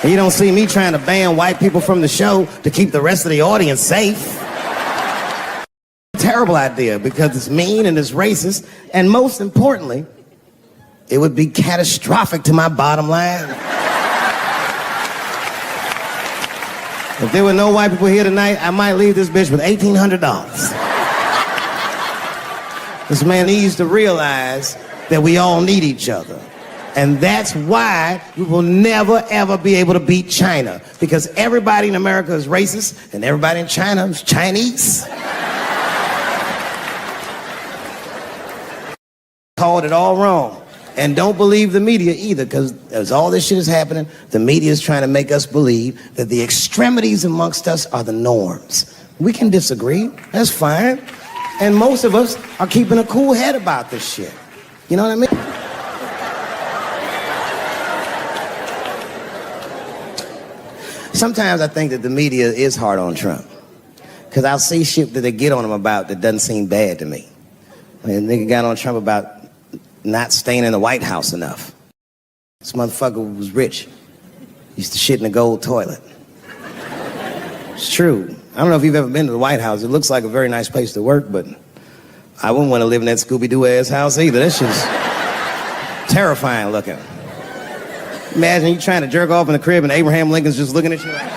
Speaker 11: And you don't see me trying to ban white people from the show to keep the rest of the audience safe. Terrible idea because it's mean and it's racist. And most importantly, it would be catastrophic to my bottom line. If there were no white people here tonight, I might leave this bitch with $1,800. This man needs to realize that we all need each other. And that's why we will never, ever be able to beat China. Because everybody in America is racist, and everybody in China is Chinese. Called it all wrong. And don't believe the media either, because as all this shit is happening, the media is trying to make us believe that the extremities amongst us are the norms. We can disagree, that's fine. And most of us are keeping a cool head about this shit. You know what I mean? Sometimes I think that the media is hard on Trump, because I'll see shit that they get on him about that doesn't seem bad to me. And they got on Trump about not staying in the White House enough. This motherfucker was rich. Used to shit in a gold toilet. It's true. I don't know if you've ever been to the White House. It looks like a very nice place to work, but I wouldn't want to live in that Scooby-Doo ass house either. That shit's terrifying looking. Imagine you trying to jerk off in the crib and Abraham Lincoln's just looking at you like...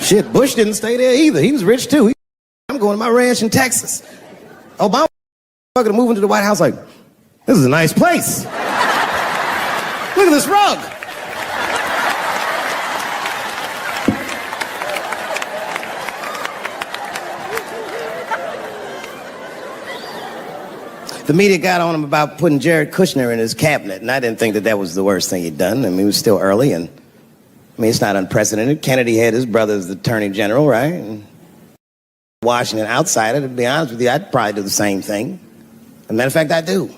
Speaker 11: Shit, Bush didn't stay there either. He was rich too. I'm going to my ranch in Texas. Obama fucking moving to the White House like, this is a nice place. Look at this rug. The media got on him about putting Jared Kushner in his cabinet, and I didn't think that that was the worst thing he'd done. I mean, it was still early, and I mean, it's not unprecedented. Kennedy had his brother as the attorney general, right? And Washington outsider, to be honest with you, I'd probably do the same thing. As a matter of fact, I do.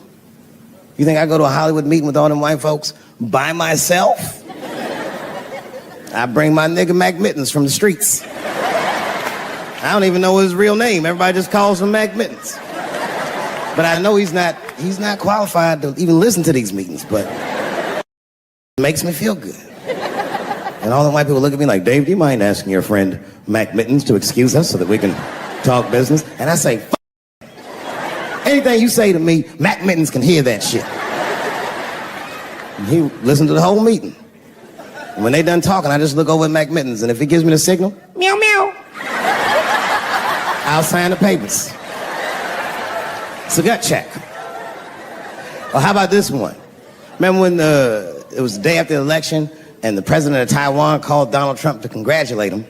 Speaker 11: You think I go to a Hollywood meeting with all them white folks by myself? I bring my nigga Mac Mittens from the streets. I don't even know his real name. Everybody just calls him Mac Mittens. But I know he's not qualified to even listen to these meetings, but it makes me feel good. And all the white people look at me like, Dave, do you mind asking your friend Mac Mittens to excuse us so that we can talk business? And I say, F***. Anything you say to me, Mac Mittens can hear that shit. And he listened to the whole meeting. And when they done talking, I just look over at Mac Mittens, and if he gives me the signal, meow, meow, I'll sign the papers. It's a gut check. Well, how about this one? Remember when it was the day after the election, and the president of Taiwan called Donald Trump to congratulate him.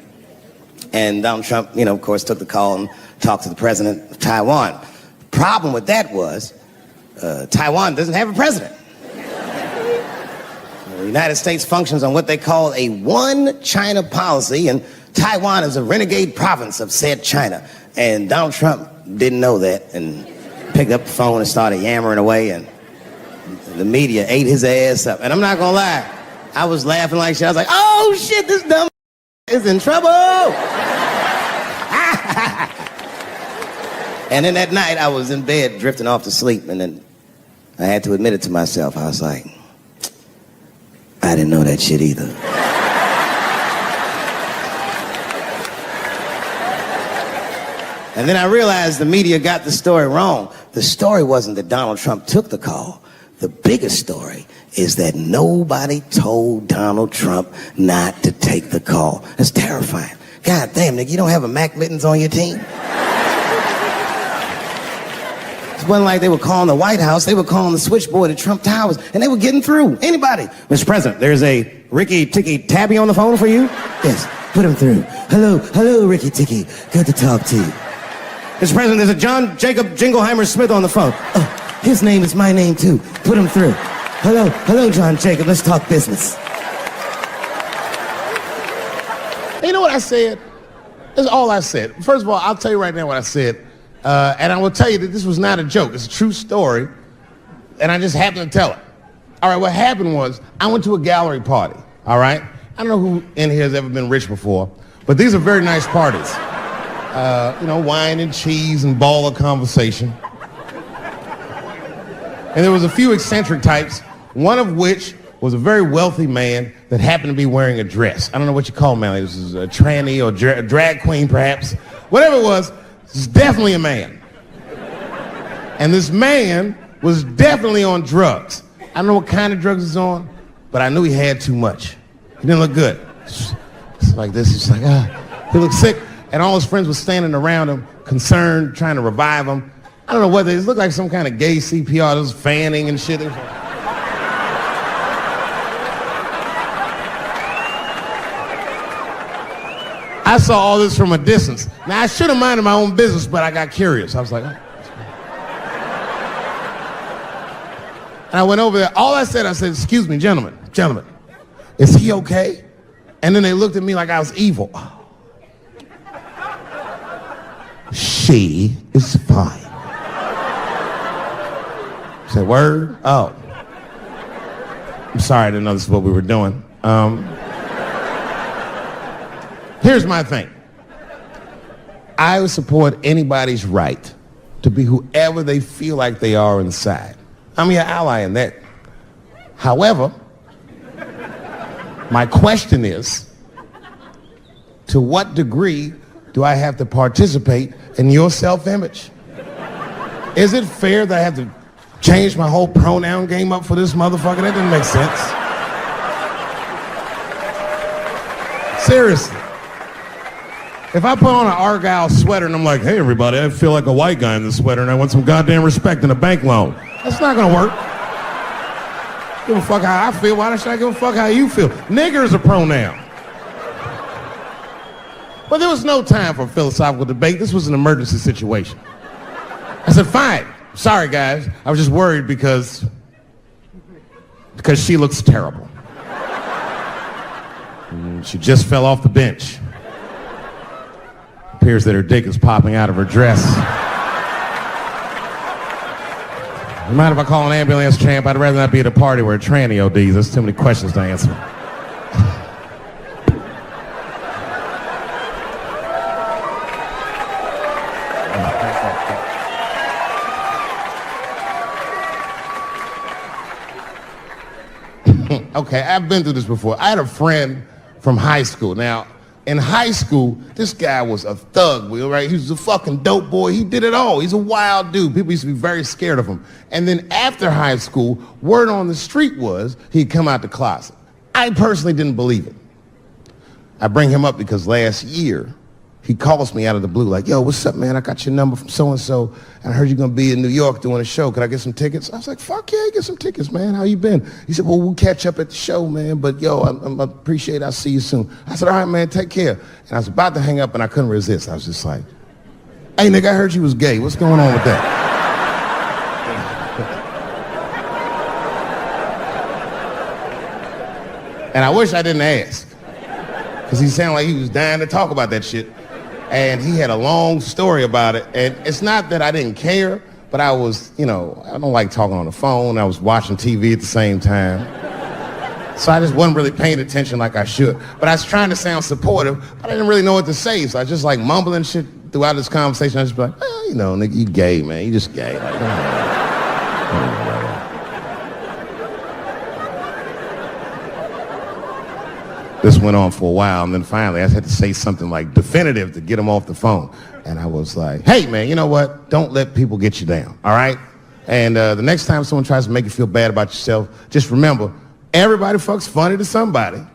Speaker 11: And Donald Trump, of course, took the call and talked to the president of Taiwan. The problem with that was Taiwan doesn't have a president. The United States functions on what they call a one China policy, and Taiwan is a renegade province of said China. And Donald Trump didn't know that and picked up the phone and started yammering away, and the media ate his ass up. And I'm not gonna lie, I was laughing like shit. I was like, oh shit, this dumb is in trouble. And then that night I was in bed drifting off to sleep, and then I had to admit it to myself. I was like, I didn't know that shit either. And then I realized the media got the story wrong. The story wasn't that Donald Trump took the call. The biggest story is that nobody told Donald Trump not to take the call. That's terrifying. God damn, nigga, you don't have a Mac Mittens on your team? It wasn't like they were calling the White House. They were calling the switchboard at Trump Towers, and they were getting through. Anybody. Mr. President, there's a Ricky Ticky Tabby on the phone for you? Yes, put him through. Hello, Ricky Ticky. Good to talk to you. Mr. President, there's a John Jacob Jingleheimer Smith on the phone. Oh, his name is my name, too. Put him through. Hello, John Jacob. Let's talk business.
Speaker 13: You know what I said? That's all I said. First of all, I'll tell you right now what I said. And I will tell you that this was not a joke. It's a true story. And I just happened to tell it. All right, what happened was I went to a gallery party. All right? I don't know who in here has ever been rich before, but these are very nice parties. Wine and cheese and ball of conversation. And there was a few eccentric types, one of which was a very wealthy man that happened to be wearing a dress. I don't know what you call him, man. This is a tranny or a drag queen, perhaps. Whatever it was definitely a man. And this man was definitely on drugs. I don't know what kind of drugs he's on, but I knew he had too much. He didn't look good. It's like this. It's like, he looked sick. And all his friends were standing around him, concerned, trying to revive him. I don't know whether it looked like some kind of gay CPR. There was fanning and shit. I saw all this from a distance. Now, I should have minded my own business, but I got curious. I was like, oh. And I went over there. All I said, excuse me, gentlemen, is he okay? And then they looked at me like I was evil. She is fine. I said, word? Oh. I'm sorry, I didn't know this is what we were doing. Here's my thing. I would support anybody's right to be whoever they feel like they are inside. I'm your ally in that. However, my question is, to what degree do I have to participate in your self-image? Is it fair that I have to change my whole pronoun game up for this motherfucker? That doesn't make sense. Seriously. If I put on an Argyle sweater and I'm like, hey everybody, I feel like a white guy in this sweater and I want some goddamn respect and a bank loan. That's not gonna work. Give a fuck how I feel. Why should I give a fuck how you feel? Nigger is a pronoun. But there was no time for philosophical debate. This was an emergency situation. I said, fine. Sorry, guys. I was just worried because she looks terrible. She just fell off the bench. Appears that her dick is popping out of her dress. You mind if I call an ambulance, champ? I'd rather not be at a party where a tranny ODs. There's too many questions to answer. Okay, I've been through this before. I had a friend from high school. Now, in high school, this guy was a thug, right? He was a fucking dope boy. He did it all. He's a wild dude. People used to be very scared of him. And then after high school, word on the street was he'd come out the closet. I personally didn't believe it. I bring him up because last year, he calls me out of the blue like, yo, what's up, man? I got your number from so-and-so, and I heard you're going to be in New York doing a show. Could I get some tickets? I was like, fuck yeah, get some tickets, man. How you been? He said, well, we'll catch up at the show, man, but yo, I appreciate it. I'll see you soon. I said, all right, man, take care. And I was about to hang up, and I couldn't resist. I was just like, hey, nigga, I heard you was gay. What's going on with that? And I wish I didn't ask, because he sounded like he was dying to talk about that shit. And he had a long story about it. And it's not that I didn't care, but I was, I don't like talking on the phone. I was watching TV at the same time. So I just wasn't really paying attention like I should. But I was trying to sound supportive, but I didn't really know what to say. So I was just like mumbling shit throughout this conversation. I was just like, nigga, you gay, man. You just gay. Like, This went on for a while, and then finally I had to say something like definitive to get him off the phone. And I was like, hey, man, you know what? Don't let people get you down, all right? And the next time someone tries to make you feel bad about yourself, just remember, everybody fucks funny to somebody.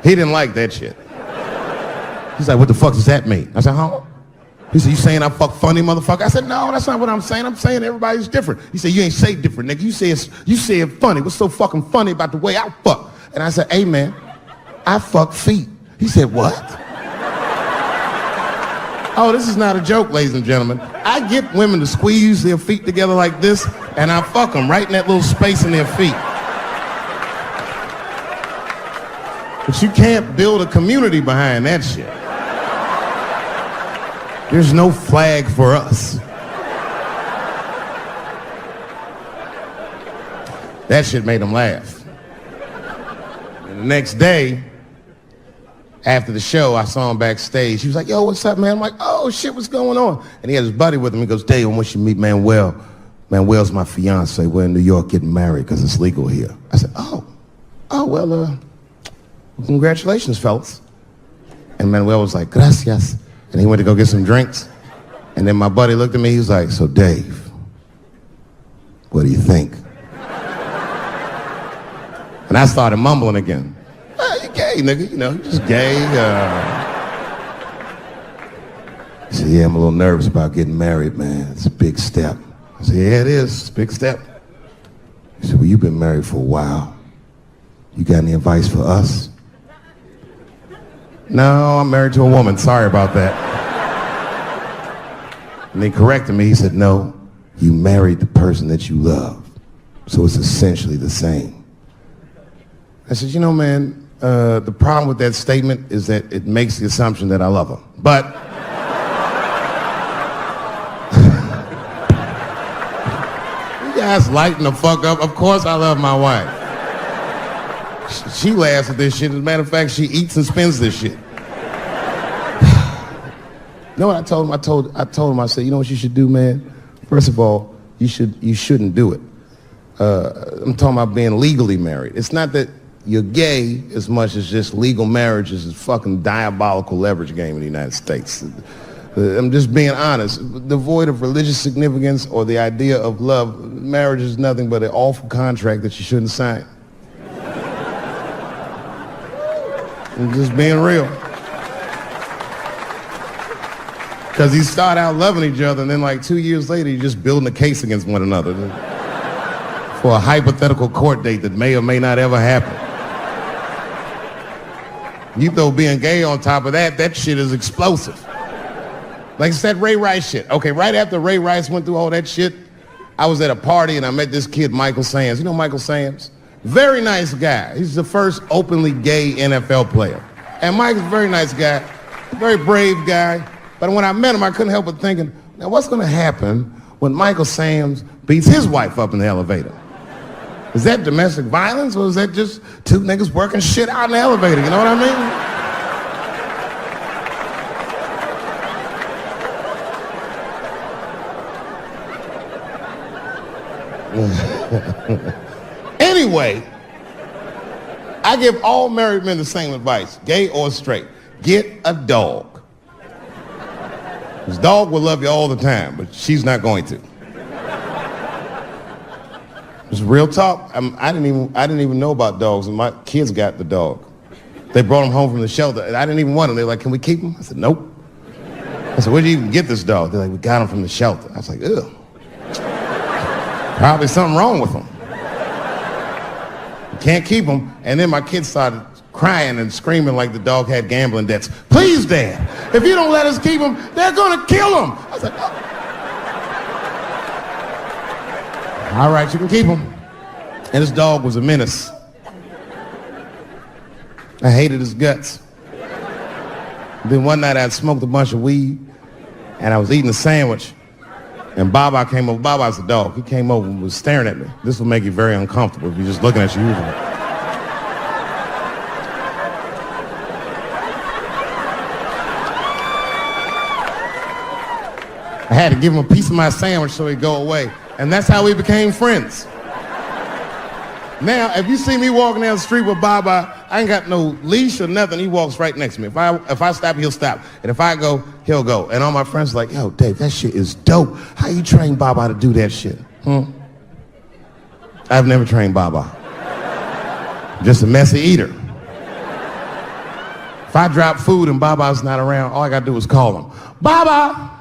Speaker 13: He didn't like that shit. He's like, what the fuck does that mean? I said, huh? He said, you saying I fuck funny, motherfucker? I said, no, that's not what I'm saying. I'm saying everybody's different. He said, you ain't say different, nigga. You said funny. What's so fucking funny about the way I fuck? And I said, hey, man, I fuck feet. He said, what? Oh, this is not a joke, ladies and gentlemen. I get women to squeeze their feet together like this, and I fuck them right in that little space in their feet. But you can't build a community behind that shit. There's no flag for us. That shit made him laugh. And the next day, after the show, I saw him backstage. He was like, yo, what's up, man? I'm like, oh, shit, what's going on? And he had his buddy with him. He goes, Dave, I want you to meet Manuel. Manuel's my fiance. We're in New York getting married because it's legal here. I said, well, congratulations, fellas. And Manuel was like, gracias. And he went to go get some drinks. And then my buddy looked at me, he was like, so Dave, what do you think? And I started mumbling again. You gay, nigga, you just gay. He said, yeah, I'm a little nervous about getting married, man. It's a big step. I said, yeah, it is. It's a big step. He said, well, you've been married for a while. You got any advice for us? No, I'm married to a woman. Sorry about that. And he corrected me. He said, no, you married the person that you love. So it's essentially the same. I said, man, the problem with that statement is that it makes the assumption that I love her. But you guys lighten the fuck up. Of course I love my wife. She laughs at this shit. As a matter of fact, she eats and spends this shit. You know what I told him? I told him, I said, you know what you should do, man? First of all, you shouldn't do it. I'm talking about being legally married. It's not that you're gay as much as just legal marriage is a fucking diabolical leverage game in the United States. I'm just being honest. Devoid of religious significance or the idea of love, marriage is nothing but an awful contract that you shouldn't sign. I'm just being real. Because you start out loving each other, and then like 2 years later, you're just building a case against one another for a hypothetical court date that may or may not ever happen. You throw being gay on top of that, that shit is explosive. Like it's that Ray Rice shit. Okay, right after Ray Rice went through all that shit, I was at a party and I met this kid, Michael Sands. You know Michael Sands? Very nice guy. He's the first openly gay NFL player. And Mike's a very nice guy, very brave guy. But when I met him, I couldn't help but thinking, now what's going to happen when Michael Sands beats his wife up in the elevator? Is that domestic violence, or is that just two niggas working shit out in the elevator? You know what I mean? Anyway, I give all married men the same advice, gay or straight. Get a dog. This dog will love you all the time, but she's not going to. It's real talk. I didn't even know about dogs, and my kids got the dog. They brought him home from the shelter, and I didn't even want him. They're like, "Can we keep him?" I said, "Nope." I said, "Where'd you even get this dog?" They're like, "We got him from the shelter." I was like, "Ugh." Probably something wrong with him. You can't keep him. And then my kids started crying and screaming like the dog had gambling debts. "Please, Dad, if you don't let us keep him, they're gonna kill him." I was like, "Oh. All right, you can keep him." And this dog was a menace. I hated his guts. Then one night I smoked a bunch of weed and I was eating a sandwich. And Baba came over. Baba's the dog. He came over and was staring at me. This will make you very uncomfortable if you're just looking at you usually. I had to give him a piece of my sandwich so he'd go away. And that's how we became friends. Now, if you see me walking down the street with Baba, I ain't got no leash or nothing. He walks right next to me. If I stop, he'll stop. And if I go, he'll go. And all my friends are like, "Yo, Dave, that shit is dope. How you train Baba to do that shit?" I've never trained Baba. Just a messy eater. If I drop food and Baba's not around, all I gotta do is call him. "Baba!"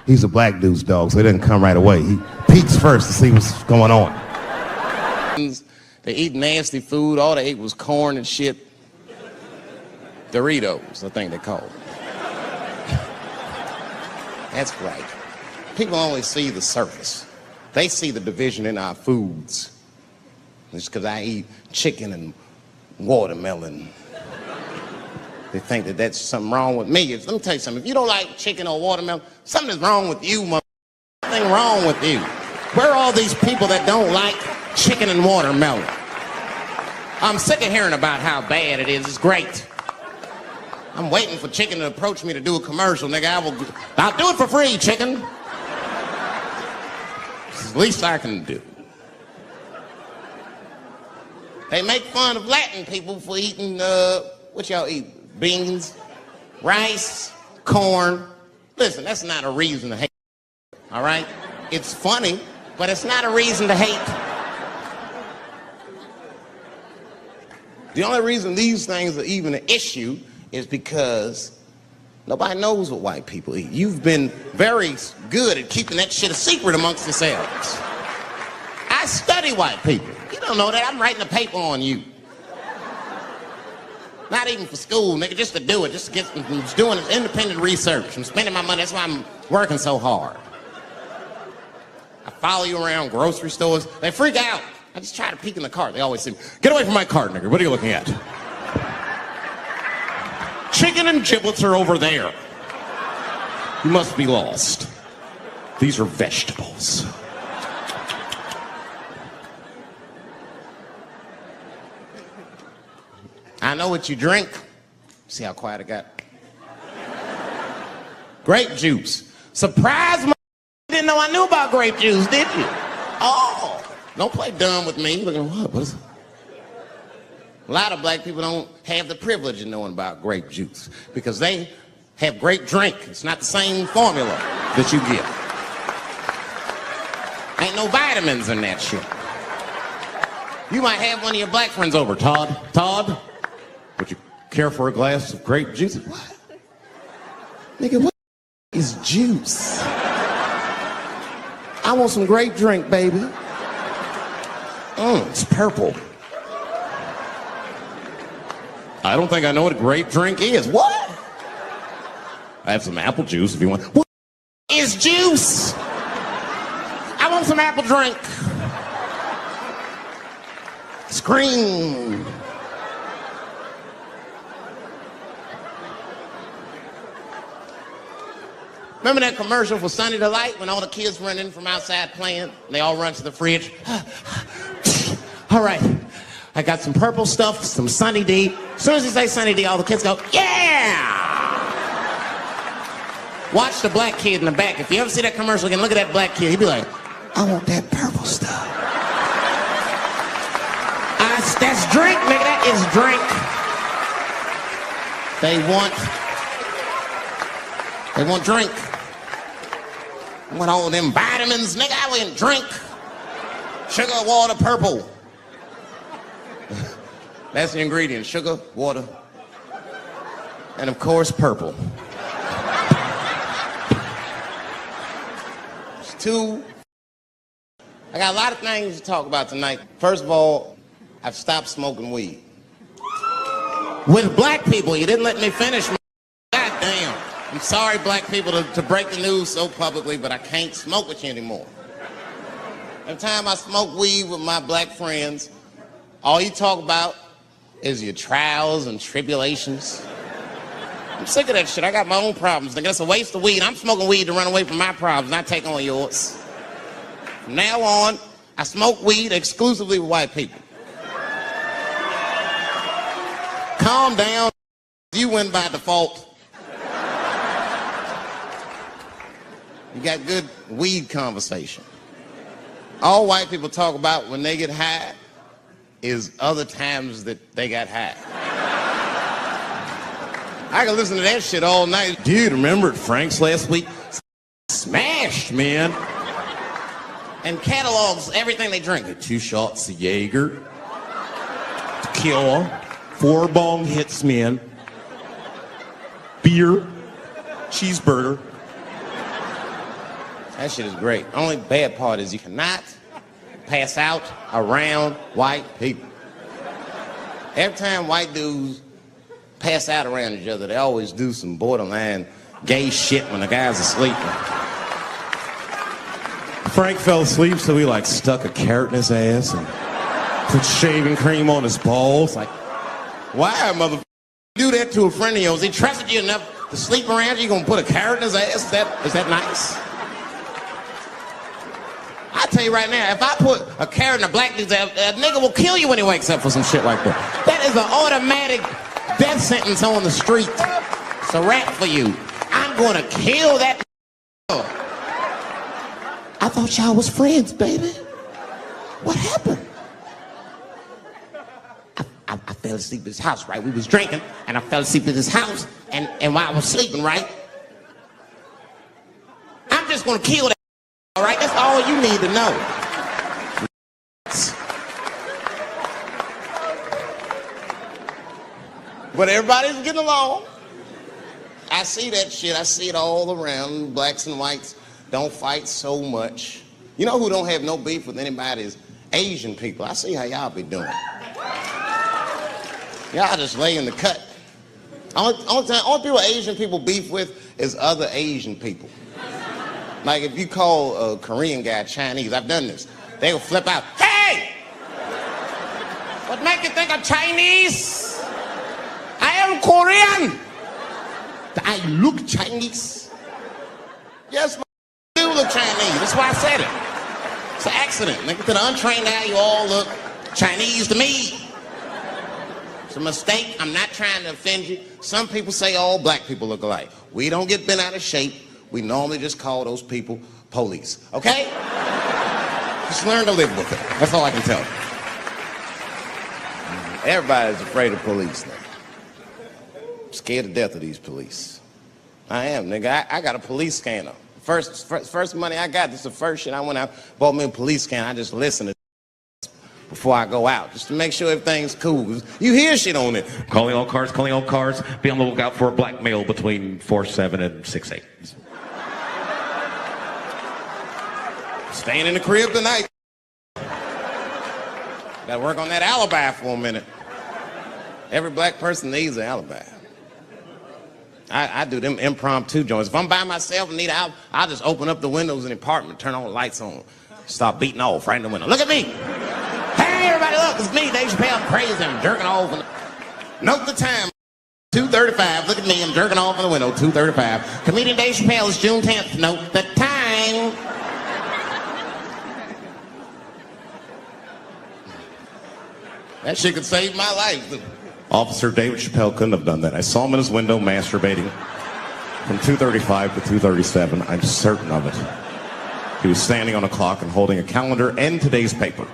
Speaker 13: He's a black dude's dog, so he doesn't come right away. He peeks first to see what's going on. They eat nasty food. All they ate was corn and shit. Doritos, I think they call it. That's right. People only see the surface. They see the division in our foods. It's because I eat chicken and watermelon. They think that that's something wrong with me. Let me tell you something. If you don't like chicken or watermelon, something's wrong with you, mother. Something wrong with you. Where are all these people that don't like chicken and watermelon? I'm sick of hearing about how bad it is. It's great. I'm waiting for chicken to approach me to do a commercial, nigga. I'll do it for free, chicken. It's the least I can do. They make fun of Latin people for eating, what y'all eat? Beans, rice, corn. Listen, that's not a reason to hate, all right? It's funny, but it's not a reason to hate. The only reason these things are even an issue is because nobody knows what white people eat. You've been very good at keeping that shit a secret amongst yourselves. I study white people. You don't know that. I'm writing a paper on you. Not even for school, nigga, just to do it. Just to get, I'm doing independent research. I'm spending my money. That's why I'm working so hard. I follow you around grocery stores. They freak out. I just try to peek in the cart. They always say, "Get away from my cart, nigga. What are you looking at?" "Chicken and giblets are over there. You must be lost. These are vegetables." I know what you drink. See how quiet it got? Grape juice. Surprise, you didn't know I knew about grape juice, did you? Oh, don't play dumb with me. Look at what is it? A lot of black people don't have the privilege of knowing about grape juice because they have grape drink. It's not the same formula that you get. Ain't no vitamins in that shit. You might have one of your black friends over, Todd. Todd, would you care for a glass of grape juice? What? Nigga, what is juice? I want some grape drink, baby. It's purple. I don't think I know what a grape drink is. What? I have some apple juice if you want. What is juice?
Speaker 1: want some apple drink. Scream. Remember that commercial for Sunny Delight when all the kids run in from outside playing? And they all run to the fridge. All right, I got some purple stuff, some Sunny D. As soon as you say Sunny D, all the kids go, yeah! Watch the black kid in the back. If you ever see that commercial again, look at that black kid. He'd be like, I want that purple stuff. That's drink, nigga. That is drink. They want drink. I want all them vitamins, nigga. I want drink. Sugar, water, purple. That's the ingredient. Sugar, water, and of course, purple. It's two. I got a lot of things to talk about tonight. First of all, I've stopped smoking weed. With black people, you didn't let me finish. God damn. I'm sorry, black people, to break the news so publicly, but I can't smoke with you anymore. Every time I smoke weed with my black friends, all you talk about is your trials and tribulations. I'm sick of that shit. I got my own problems. Nigga, that's a waste of weed. I'm smoking weed to run away from my problems, not take on yours. From now on, I smoke weed exclusively with white people. Calm down. You win by default. You got good weed conversation. All white people talk about when they get high is other times that they got high. I can listen to that shit all night. Dude, remember at Frank's last week? Smashed, man. And catalogs everything they drink. 2 shots of Jaeger, tequila, 4 bong hits, man, beer, cheeseburger. That shit is great. Only bad part is you cannot pass out around white people. Every time white dudes pass out around each other, they always do some borderline gay shit when the guy's asleep. Frank fell asleep, so he stuck a carrot in his ass and put shaving cream on his balls. Why, motherfucker, do that to a friend of yours? He trusted you enough to sleep around you, you gonna put a carrot in his ass? Is that nice? I tell you right now, if I put a carrot in a black dude's ass, a nigga will kill you when he wakes up for some shit like that. That is an automatic death sentence on the street. It's a rap for you. I'm gonna kill that. I thought y'all was friends, baby. What happened? I fell asleep at his house, right? We was drinking, and I fell asleep at his house, and while I was sleeping, right? I'm just gonna kill that, all right? That's all you need to know. But everybody's getting along. I see that shit. I see it all around. Blacks and whites don't fight so much. You know who don't have no beef with anybody is Asian people. I see how y'all be doing. Y'all just lay in the cut. Only people Asian people beef with is other Asian people. Like if you call a Korean guy Chinese, I've done this. They will flip out. Hey! What make you think I'm Chinese? I am Korean. I look Chinese. Yes, I do look Chinese. That's why I said it. It's an accident. Nigga, to the untrained eye, you all look Chinese to me. It's a mistake. I'm not trying to offend you. Some people say all black people look alike. We don't get bent out of shape. We normally just call those people police. Okay? Just learn to live with it. That's all I can tell you. Everybody's afraid of police now. I'm scared to death of these police. I am, nigga. I got a police scanner. First money I got, this is the first shit I went out, bought me a police scanner. I just listened to before I go out, just to make sure everything's cool. You hear shit on it.
Speaker 14: Calling all cars, be on the lookout for a black male between 4'7" and 6'8".
Speaker 1: Staying in the crib tonight. Gotta work on that alibi for a minute. Every black person needs an alibi. I do them impromptu joints. If I'm by myself and need out, I'll just open up the windows in the apartment, turn all the lights on.
Speaker 13: Start beating off right in the window. Look at me. Hey, everybody, look, it's me, Dave Chappelle. I'm crazy. I'm jerking off. Note the time. 2:35. Look at me. I'm jerking off in the window. 2:35. Comedian Dave Chappelle is June 10th. Note the time. That shit could save my life.
Speaker 14: Officer David Chappelle couldn't have done that. I saw him in his window masturbating from 2:35 to 2:37. I'm certain of it. He was standing on a clock and holding a calendar and today's paper.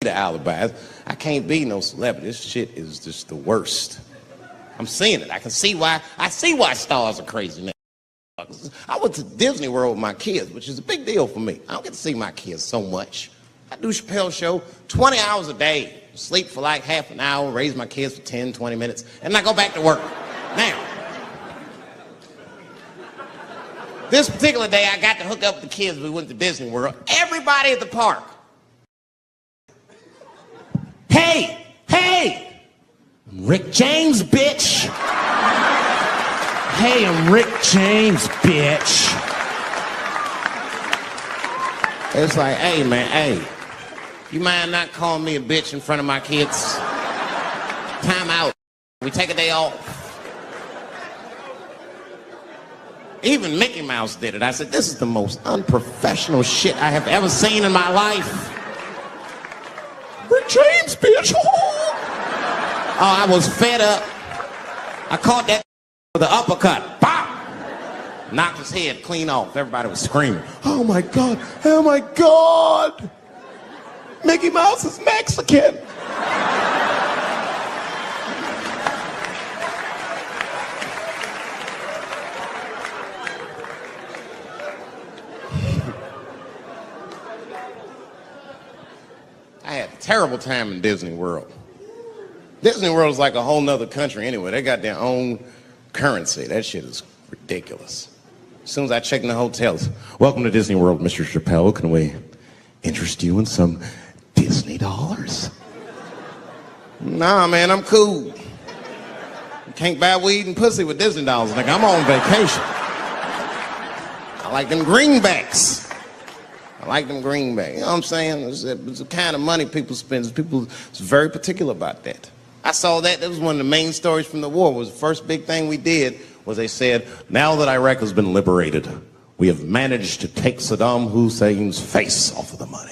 Speaker 13: The alibis. I can't be no celebrity. This shit is just the worst. I'm seeing it. I see why stars are crazy now. I went to Disney World with my kids, which is a big deal for me. I don't get to see my kids so much. I do Chappelle show 20 hours a day, sleep for like half an hour, raise my kids for 10, 20 minutes, and I go back to work. Now, this particular day, I got to hook up with the kids. We went to Disney World. Everybody at the park. Hey, Rick James, bitch. Hey, I'm Rick James, bitch. It's like, hey, man, hey, you mind not calling me a bitch in front of my kids? Time out. We take a day off. Even Mickey Mouse did it. I said, this is the most unprofessional shit I have ever seen in my life. Rick James, bitch. Oh, I was fed up. I caught that with an uppercut. Bop! Knocked his head clean off. Everybody was screaming. Oh my God, oh my God. Mickey Mouse is Mexican. I had a terrible time in Disney World. Disney World is like a whole nother country anyway. They got their own currency. That shit is ridiculous. As soon as I check in the hotels, welcome to Disney World, Mr. Chappelle. Can we interest you in some Disney dollars? Nah, man, I'm cool. You can't buy weed and pussy with Disney dollars. Like, I'm on vacation. I like them greenbacks. You know what I'm saying? It's the kind of money people spend. People is very particular about that. I saw that. That was one of the main stories from the war. Was the first big thing we did was they said, now that Iraq has been liberated, we have managed to take Saddam Hussein's face off of the money.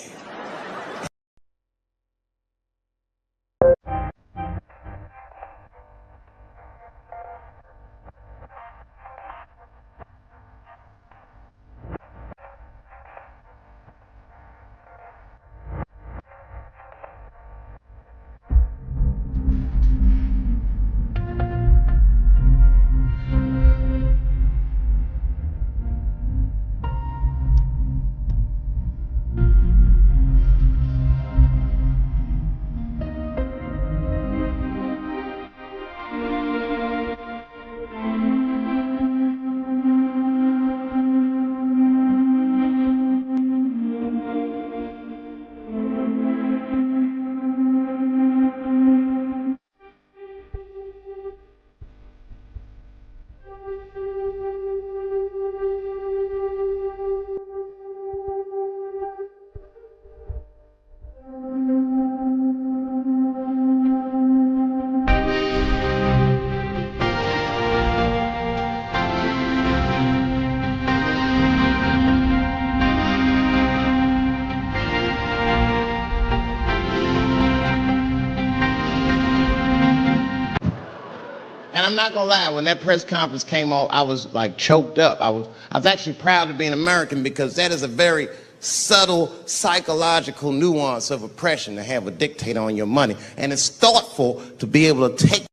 Speaker 13: And I'm not gonna lie, when that press conference came off, I was like choked up. I was actually proud to be an American because that is a very subtle psychological nuance of oppression to have a dictator on your money. And it's thoughtful to be able to take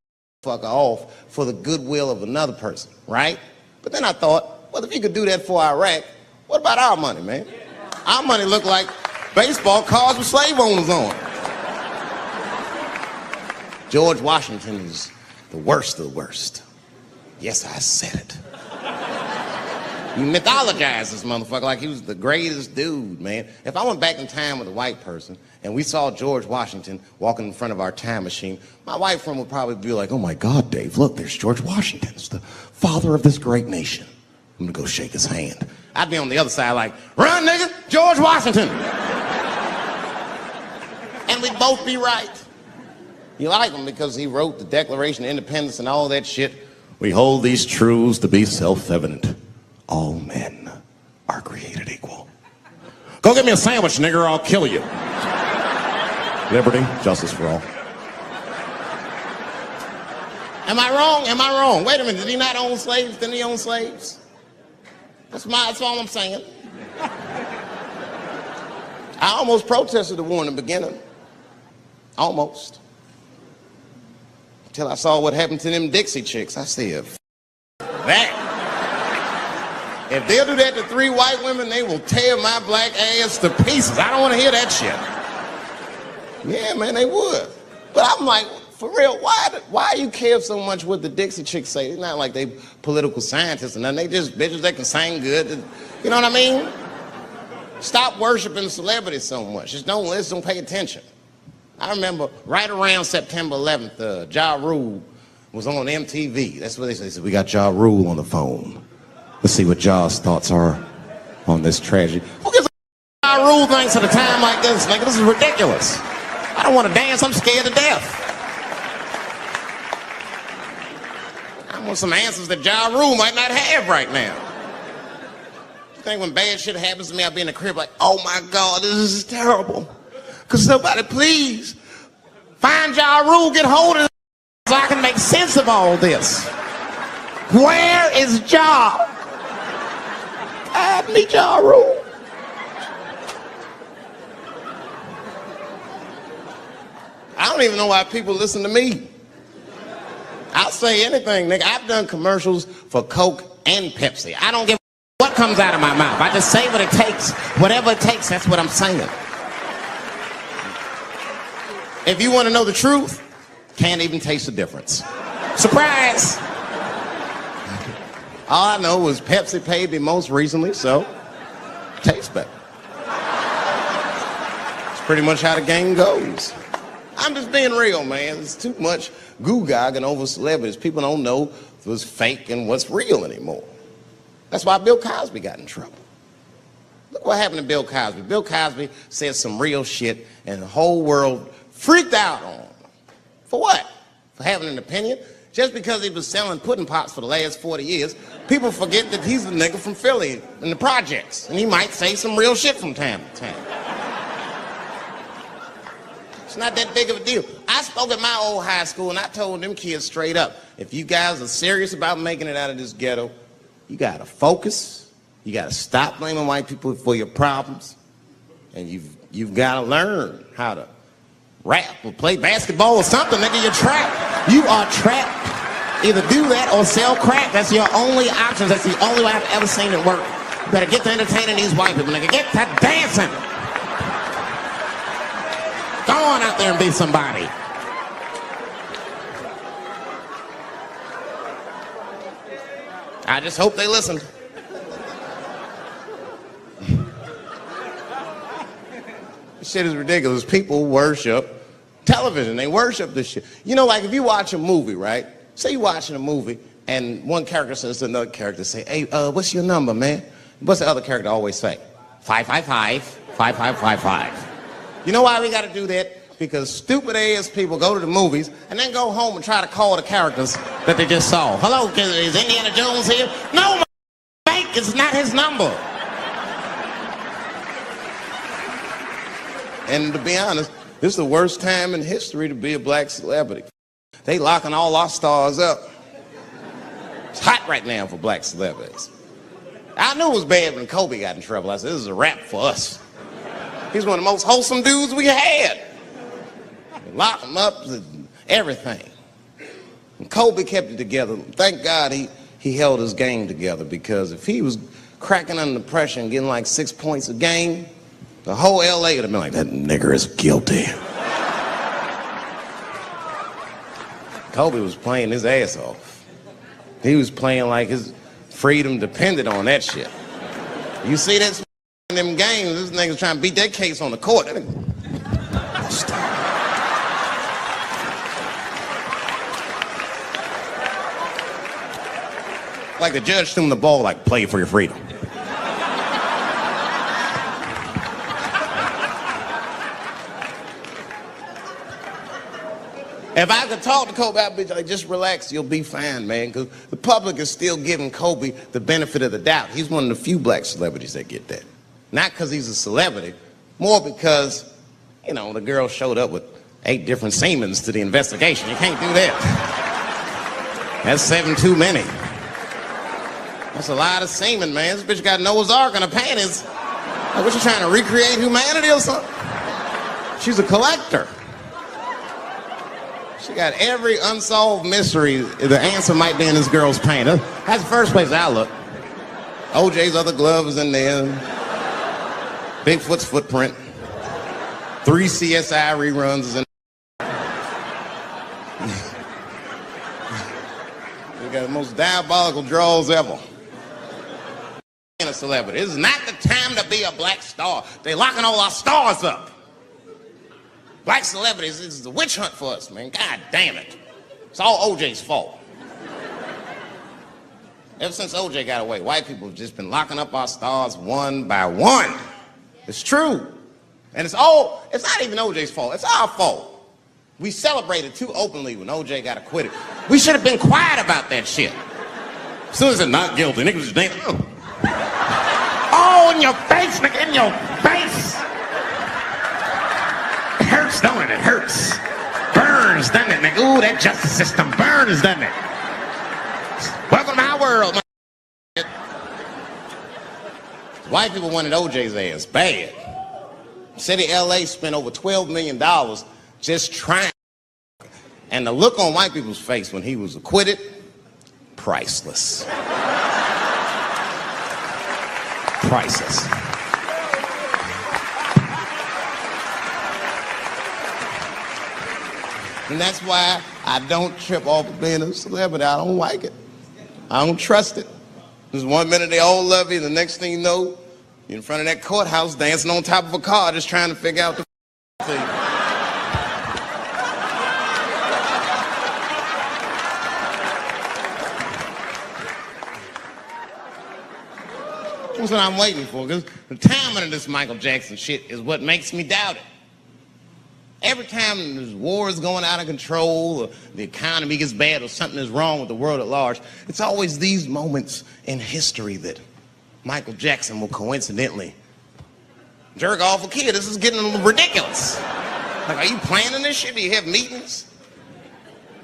Speaker 13: the fucker off for the goodwill of another person, right? But then I thought, well, if you could do that for Iraq, what about our money, man? Our money looked like baseball cards with slave owners on. George Washington is the worst of the worst. Yes, I said it. You mythologize this motherfucker like he was the greatest dude, man. If I went back in time with a white person and we saw George Washington walking in front of our time machine, my white friend would probably be like, oh my God, Dave, look, there's George Washington. It's the father of this great nation.
Speaker 1: I'm gonna go shake his hand. I'd be on the other side like, run, nigga, George Washington. And we'd both be right. You like him because he wrote the Declaration of Independence and all that shit. We hold these truths to be self-evident. All men are created equal. Go get me a sandwich, nigger, or I'll kill you. Liberty, justice for all. Am I wrong? Am I wrong? Wait a minute, did he not own slaves? Didn't he own slaves? That's all I'm saying. I almost protested the war in the beginning. Almost. Until I saw what happened to them Dixie chicks. I said, that. If they'll do that to 3 white women, they will tear my black ass to pieces. I don't want to hear that shit. Yeah, man, they would. But I'm like, for real, why you care so much what the Dixie chicks say? It's not like they political scientists or nothing. They just bitches that can sing good. You know what I mean? Stop worshiping celebrities so much. Just don't listen, don't pay attention. I remember right around September 11th, Ja Rule was on MTV. That's what they said. They said, we got Ja Rule on the phone. Let's see what Ja's thoughts are on this tragedy. Who gives a Ja Rule thinks at a time like this? Nigga, this is ridiculous. I don't want to dance. I'm scared to death. I want some answers that Ja Rule might not have right now. You think when bad shit happens to me, I'll be in the crib like, oh my God, this is terrible. Could somebody please find Ja Rule, get hold of this so I can make sense of all this? Where is Ja? I need Ja Rule. I don't even know why people listen to me. I'll say anything, nigga. I've done commercials for Coke and Pepsi. I don't give a what comes out of my mouth. I just say what it takes. Whatever it takes, that's what I'm saying. If you want to know the truth, can't even taste the difference. Surprise! All I know was Pepsi paid me most recently, so tastes better. It's pretty much how the game goes. I'm just being real, man. There's too much goo-gagging over celebrities. People don't know what's fake and what's real anymore. That's why Bill Cosby got in trouble. Look what happened to Bill Cosby. Bill Cosby said some real shit, and the whole world freaked out on him. For what? For having an opinion? Just because he was selling pudding pops for the last 40 years, people forget that he's a nigga from Philly in the projects, and he might say some real shit from time to time. It's not that big of a deal. I spoke at my old high school, and I told them kids straight up, if you guys are serious about making it out of this ghetto, you gotta focus, you gotta stop blaming white people for your problems, and you've gotta learn how to rap or play basketball or something, nigga. You're trapped. You are trapped. Either do that or sell crack. That's your only option. That's the only way I've ever seen it work. You better get to entertaining these white people, nigga. Get to dancing. Go on out there and be somebody. I just hope they listen. This shit is ridiculous. People worship television. They worship this shit. You know, like if you watch a movie, right? Say you're watching a movie and one character says to another character, say, hey, what's your number, man? What's the other character always say? 555, 5555. You know why we got to do that? Because stupid ass people go to the movies and then go home and try to call the characters that they just saw. Hello, is Indiana Jones here? No, my fake, it's not his number. And to be honest, this is the worst time in history to be a black celebrity. They locking all our stars up. It's hot right now for black celebrities. I knew it was bad when Kobe got in trouble. I said, this is a wrap for us. He's one of the most wholesome dudes we had. They locked him up and everything. And Kobe kept it together. Thank God he held his game together, because if he was cracking under pressure and getting like 6 points a game, the whole LA would have been like, that nigger is guilty. Kobe was playing his ass off. He was playing like his freedom depended on that shit. You see that in them games, this nigga's trying to beat that case on the court.
Speaker 14: Like the judge threw him the ball, like, play for your freedom.
Speaker 1: If I could talk to Kobe, I'd be like, just relax, you'll be fine, man. Because the public is still giving Kobe the benefit of the doubt. He's one of the few black celebrities that get that. Not because he's a celebrity, more because, you know, the girl showed up with 8 different semens to the investigation. You can't do that. That's 7 too many. That's a lot of semen, man. This bitch got Noah's Ark in her panties. Like, what, you trying to recreate humanity or something? She's a collector. She got every unsolved mystery. The answer might be in this girl's paint. That's the first place I look. OJ's other glove is in there. Bigfoot's footprint. 3 CSI reruns is in there. We got the most diabolical draws ever. A celebrity. This is not the time to be a black star. They're locking all our stars up. Black celebrities, this is a witch hunt for us, man. God damn it. It's all OJ's fault. Ever since OJ got away, white people have just been locking up our stars one by one. It's true. And it's not even OJ's fault. It's our fault. We celebrated too openly when OJ got acquitted. We should have been quiet about that shit. As soon as they're not guilty, niggas just dance. Oh, in your face, nigga, in your face. It hurts, don't it? It hurts. Burns, doesn't it, nigga? Ooh, that justice system burns, doesn't it? Welcome to my world, my. White people wanted OJ's ass bad. City of LA spent over $12 million just trying. And the look on white people's face when he was acquitted, priceless. Priceless. And that's why I don't trip off of being a celebrity. I don't like it. I don't trust it. Just 1 minute they all love you, the next thing you know, you're in front of that courthouse dancing on top of a car just trying to figure out the thing. That's what I'm waiting for, because the timing of this Michael Jackson shit is what makes me doubt it. Every time this war is going out of control, or the economy gets bad, or something is wrong with the world at large, it's always these moments in history that Michael Jackson will coincidentally jerk off a kid. This is getting ridiculous. Like, are you planning this shit? Do you have meetings?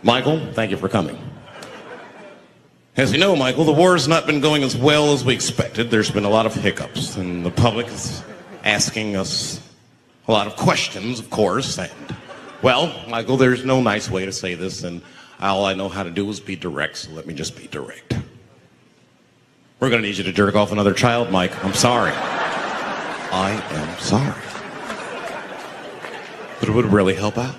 Speaker 14: Michael, thank you for coming. As you know, Michael, the war has not been going as well as we expected. There's been a lot of hiccups, and the public is asking us a lot of questions, of course. And, well, Michael, there's no nice way to say this, and all I know how to do is be direct, so let me just be direct. We're going to need you to jerk off another child, Mike. I'm sorry. I am sorry. But it would really help out.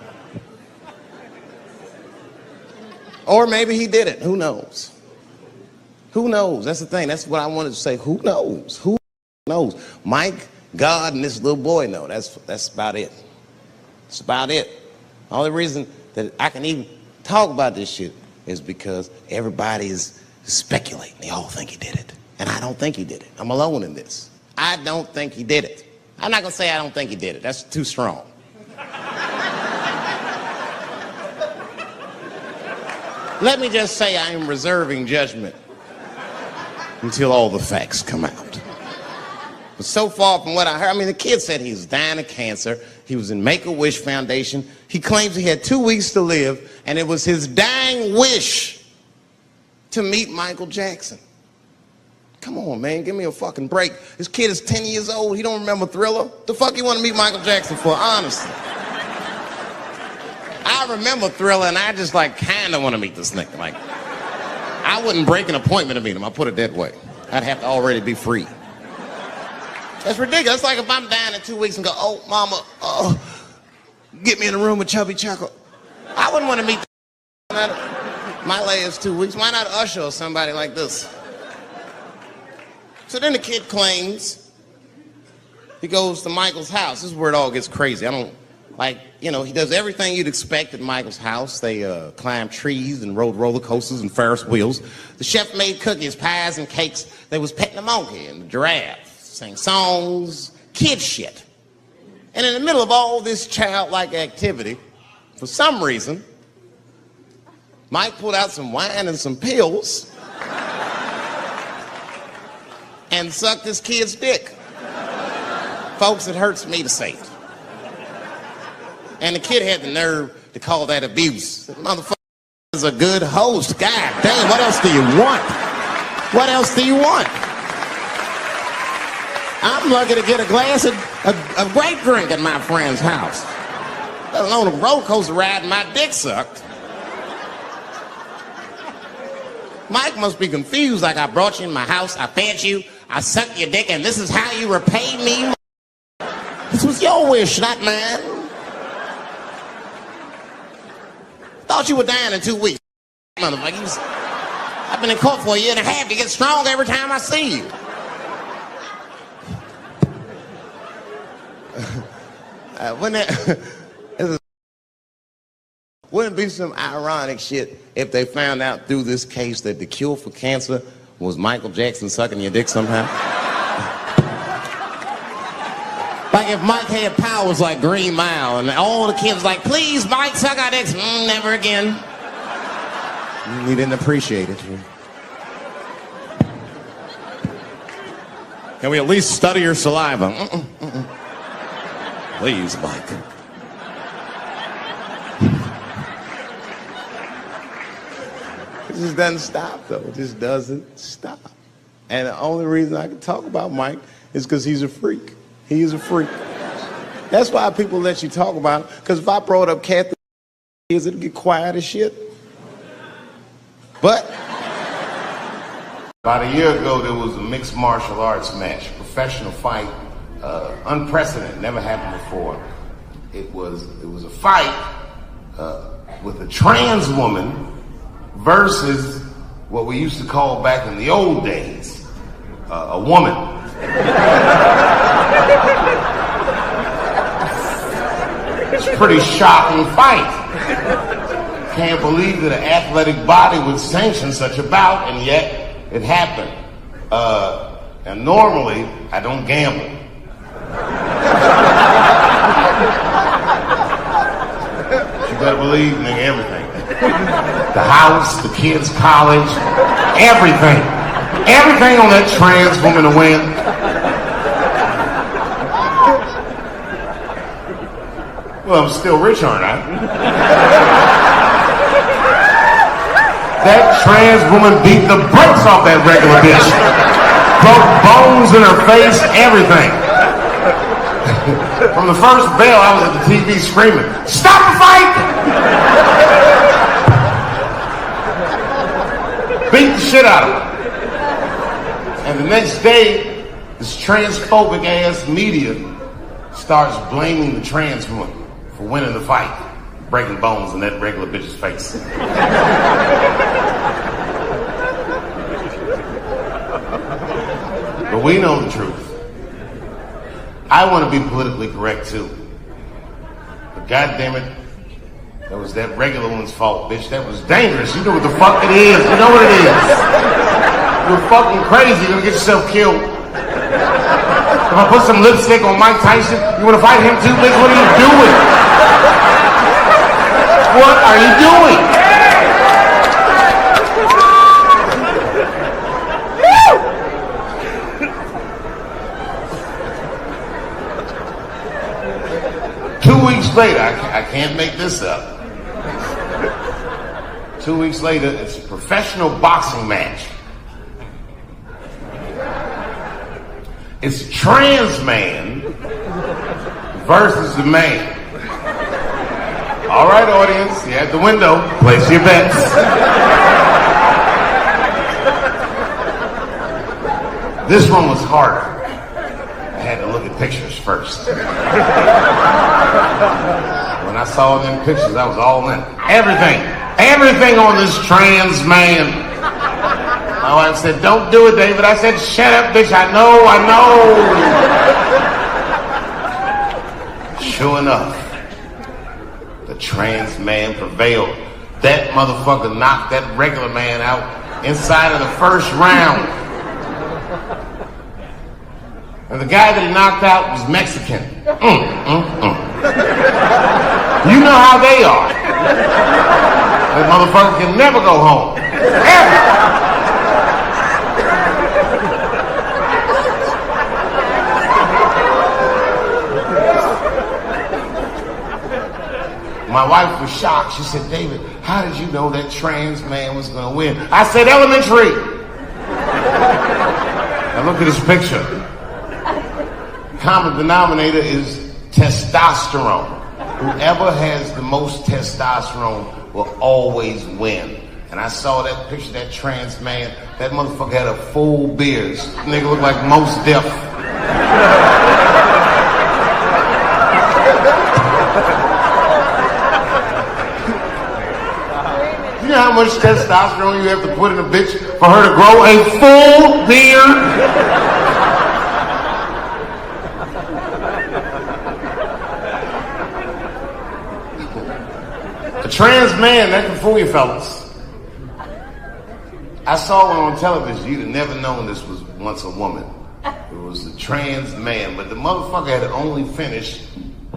Speaker 1: Or maybe he did it. Who knows? Who knows? That's the thing. That's what I wanted to say. Who knows? Who knows? Mike, God, and this little boy know. That's about it. That's about it. The only reason that I can even talk about this shit is because everybody is speculating. They all think he did it. And I don't think he did it. I'm alone in this. I don't think he did it. I'm not going to say I don't think he did it. That's too strong. Let me just say I am reserving judgment until all the facts come out. But so far from what I heard, I mean, the kid said he was dying of cancer. He was in Make-A-Wish Foundation. He claims he had 2 weeks to live, and it was his dying wish to meet Michael Jackson. Come on, man, give me a fucking break. This kid is 10 years old. He don't remember Thriller. The fuck you want to meet Michael Jackson for, honestly? I remember Thriller, and I just, like, kind of want to meet this nigga. Like, I wouldn't break an appointment to meet him. I'll put it that way. I'd have to already be free. That's ridiculous. It's like if I'm dying in 2 weeks and go, oh, mama, get me in a room with Chubby Choco. I wouldn't want to meet my last 2 weeks. Why not Usher or somebody like this? So then the kid claims he goes to Michael's house. This is where it all gets crazy. I don't Like, you know, he does everything you'd expect at Michael's house. They climbed trees and rode roller coasters and Ferris wheels. The chef made cookies, pies, and cakes. They was petting the monkey and the giraffe, sang songs, kid shit. And in the middle of all this childlike activity, for some reason, Mike pulled out some wine and some pills and sucked his kid's dick. Folks, it hurts me to say it. And the kid had the nerve to call that abuse. That motherfucker is a good host. God damn, what else do you want? What else do you want? I'm lucky to get a glass of grape drink at my friend's house. Let alone a roller coaster ride and my dick sucked. Mike must be confused, like I brought you in my house, I fed you, I sucked your dick, and this is how you repay me? This was your wish, not mine. Thought you were dying in 2 weeks, motherfuckers. I've been in court for 1.5 years. You get stronger every time I see you. Wouldn't it be some ironic shit if they found out through this case that the cure for cancer was Michael Jackson sucking your dick somehow? Like if Mike had powers like Green Mile and all the kids like, please, Mike, suck our dicks. Never again. You didn't appreciate it.
Speaker 14: Can we at least study your saliva? Please, Mike.
Speaker 1: It just doesn't stop, though. It just doesn't stop. And the only reason I can talk about Mike is because he's a freak. He is a freak. That's why people let you talk about him. Because if I brought up Kathy, it'd get quiet as shit. But about a year ago, there was a mixed martial arts match, professional fight, unprecedented, never happened before. It was a fight with a trans woman versus what we used to call back in the old days, a woman. It's a pretty shocking fight. Can't believe that an athletic body would sanction such a bout, and yet it happened. And normally, I don't gamble. You better believe, nigga, everything. The house, the kids' college, everything. Everything on that trans woman to win. Well, I'm still rich, aren't I? That trans woman beat the brakes off that regular bitch. Broke bones in her face, everything. From the first bell, I was at the TV screaming, "Stop the fight!" Beat the shit out of her. And the next day, this transphobic ass media starts blaming the trans woman for winning the fight, breaking bones in that regular bitch's face. But we know the truth. I want to be politically correct too. But goddamn it, that was that regular one's fault, bitch. That was dangerous. You know what the fuck it is. You know what it is. You're fucking crazy. You're gonna get yourself killed. If I put some lipstick on Mike Tyson, you wanna fight him too, bitch? What are you doing? What are you doing? 2 weeks later, I can't make this up. 2 weeks later, it's a professional boxing match. It's a trans man versus the man. All right, audience, you're at the window. Place your bets. This one was harder. I had to look at pictures first. When I saw them pictures, I was all in. Everything on this trans man. My wife said, "Don't do it, David." I said, "Shut up, bitch, I know. Sure enough,
Speaker 13: trans man prevailed. That motherfucker knocked that regular man out inside of the first round. And the guy that he knocked out was Mexican. You know how they are. That motherfucker can never go home. Ever. My wife was shocked. She said, David, how did you know that trans man was going to win? I said, elementary. Now look at this picture. Common denominator is testosterone. Whoever has the most testosterone will always win. And I saw that picture, that trans man. That motherfucker had a full beard. This nigga looked like Mos Def. You know how much testosterone you have to put in a bitch for her to grow a full beard? A trans man, that can fool you fellas. I saw one on television. You'd have never known this was once a woman. It was a trans man, but the motherfucker had only finished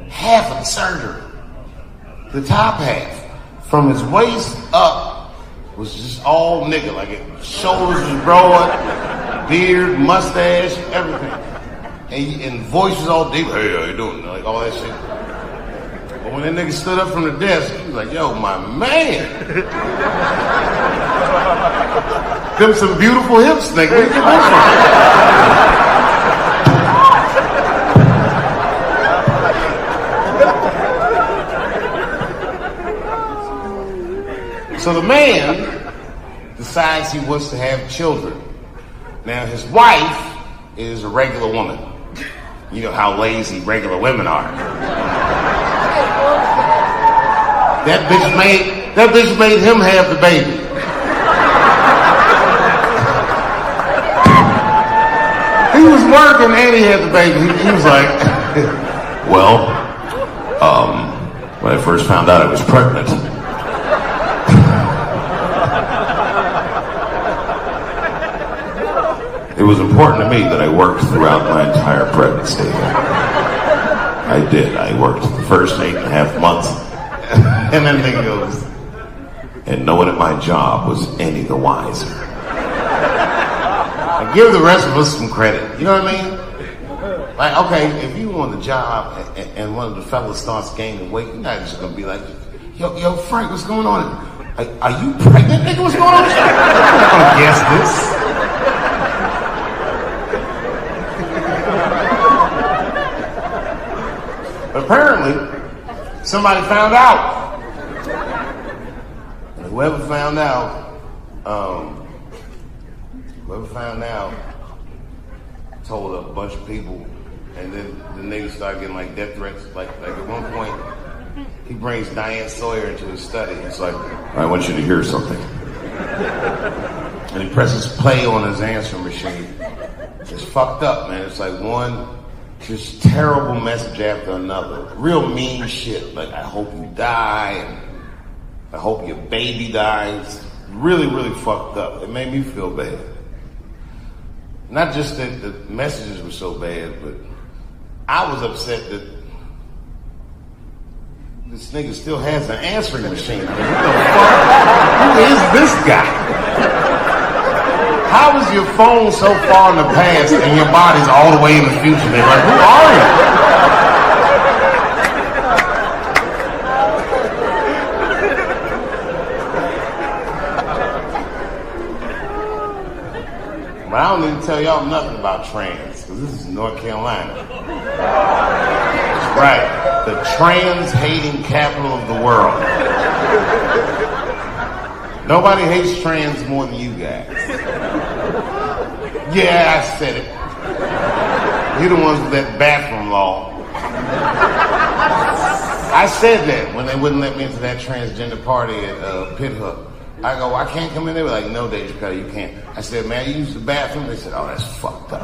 Speaker 13: half of the surgery. The top half. From his waist up was just all nigga. Like his shoulders was broad, beard, mustache, everything. And voice was all deep. Hey, how you doing? Like all that shit. But when that nigga stood up from the desk, he was like, yo, my man. Them some beautiful hips, nigga. Where you get that from? So the man decides he wants to have children. Now his wife is a regular woman. You know how lazy regular women are. That bitch made him have the baby. He was working and he had the baby. He was like, well, when I first found out I was pregnant, it was important to me that I worked throughout my entire pregnancy. I did. I worked the first 8.5 months. And then he goes, and no one at my job was any the wiser. I give the rest of us some credit. You know what I mean? Like, okay, if you on the job and one of the fellas starts gaining weight, you're not just going to be like, yo, Frank, what's going on? Are you pregnant, nigga? What's going on? I'm not going to guess this. Apparently, somebody found out. And whoever found out told a bunch of people, and then the niggas started getting like death threats. Like at one point, he brings Diane Sawyer into his study. It's like, I want you to hear something. And he presses play on his answering machine. It's fucked up, man. It's like one just terrible message after another. Real mean shit. Like, I hope you die. And I hope your baby dies. Really, really fucked up. It made me feel bad. Not just that the messages were so bad, but I was upset that this nigga still has an answering machine. I mean, what the fuck? Who is this guy? How is your phone so far in the past and your body's all the way in the future? They're like, who are you? But I don't need to tell y'all nothing about trans, because this is North Carolina. That's right, the trans-hating capital of the world. Nobody hates trans more than you guys. Yeah, I said it. You're the ones with that bathroom law. I said that when they wouldn't let me into that transgender party at Pit Hook. I go, I can't come in. They were like, no, Dave Chappelle, you can't. I said, man, you use the bathroom? They said, oh, that's fucked up.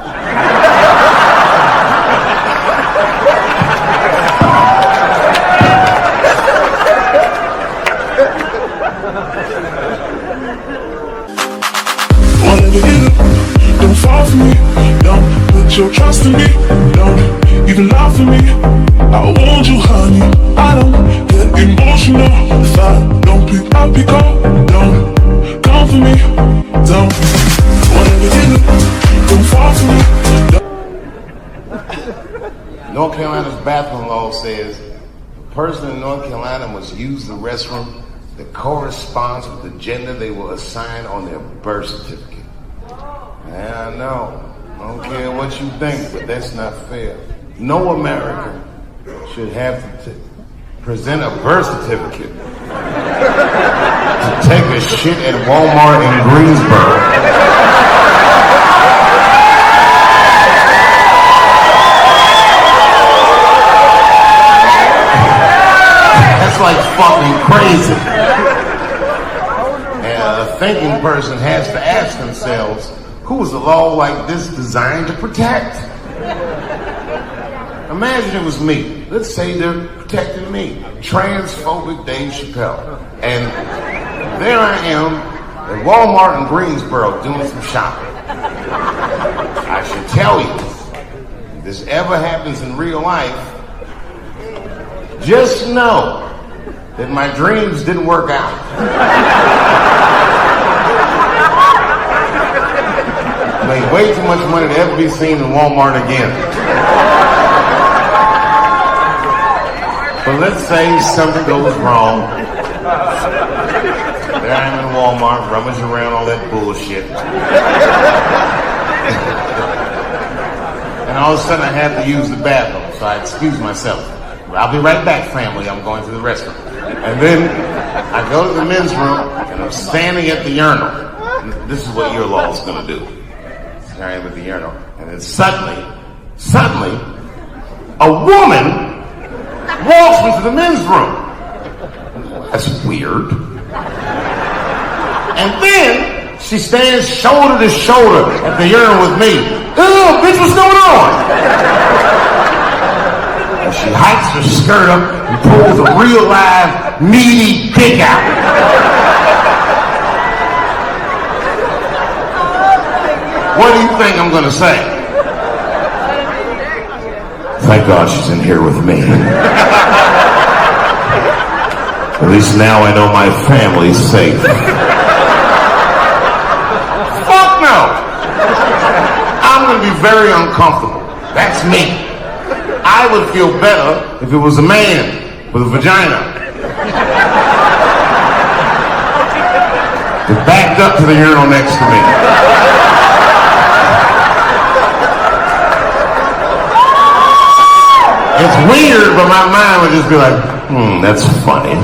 Speaker 15: put your trust in me. Don't even lie for me. I want you, honey. I don't get emotional if I don't pick up your call. Don't come for me. Don't whatever you do, don't fall for me.
Speaker 1: North Carolina's bathroom law says a person in North Carolina must use the restroom that corresponds with the gender they will assign on their birth certificate. Yeah, I know. I don't care what you think, but that's not fair. No American should have to present a birth certificate to take a shit at Walmart in Greensboro. That's like fucking crazy. And a thinking person has to ask themselves, who is a law like this designed to protect? Imagine it was me. Let's say they're protecting me. Transphobic Dave Chappelle. And there I am at Walmart in Greensboro doing some shopping. I should tell you, if this ever happens in real life, just know that my dreams didn't work out. Made way too much money to ever be seen in Walmart again. But let's say something goes wrong. There I am in Walmart, rummaging around all that bullshit. And all of a sudden I had to use the bathroom, so I excused myself. I'll be right back, family. I'm going to the restroom. And then I go to the men's room, and I'm standing at the urinal. And this is what your law is going to do. Here I am at the urinal. And then suddenly, a woman walks into the men's room. That's weird. And then she stands shoulder to shoulder at the urinal with me. Oh, bitch, what's going on? And she hikes her skirt up and pulls a real live, meaty dick out. What do you think I'm going to say? Thank God she's in here with me. At least now I know my family's safe. Fuck no! I'm going to be very uncomfortable. That's me. I would feel better if it was a man with a vagina. He backed up to the urinal next to me. It's weird, but my mind would just be like, that's funny.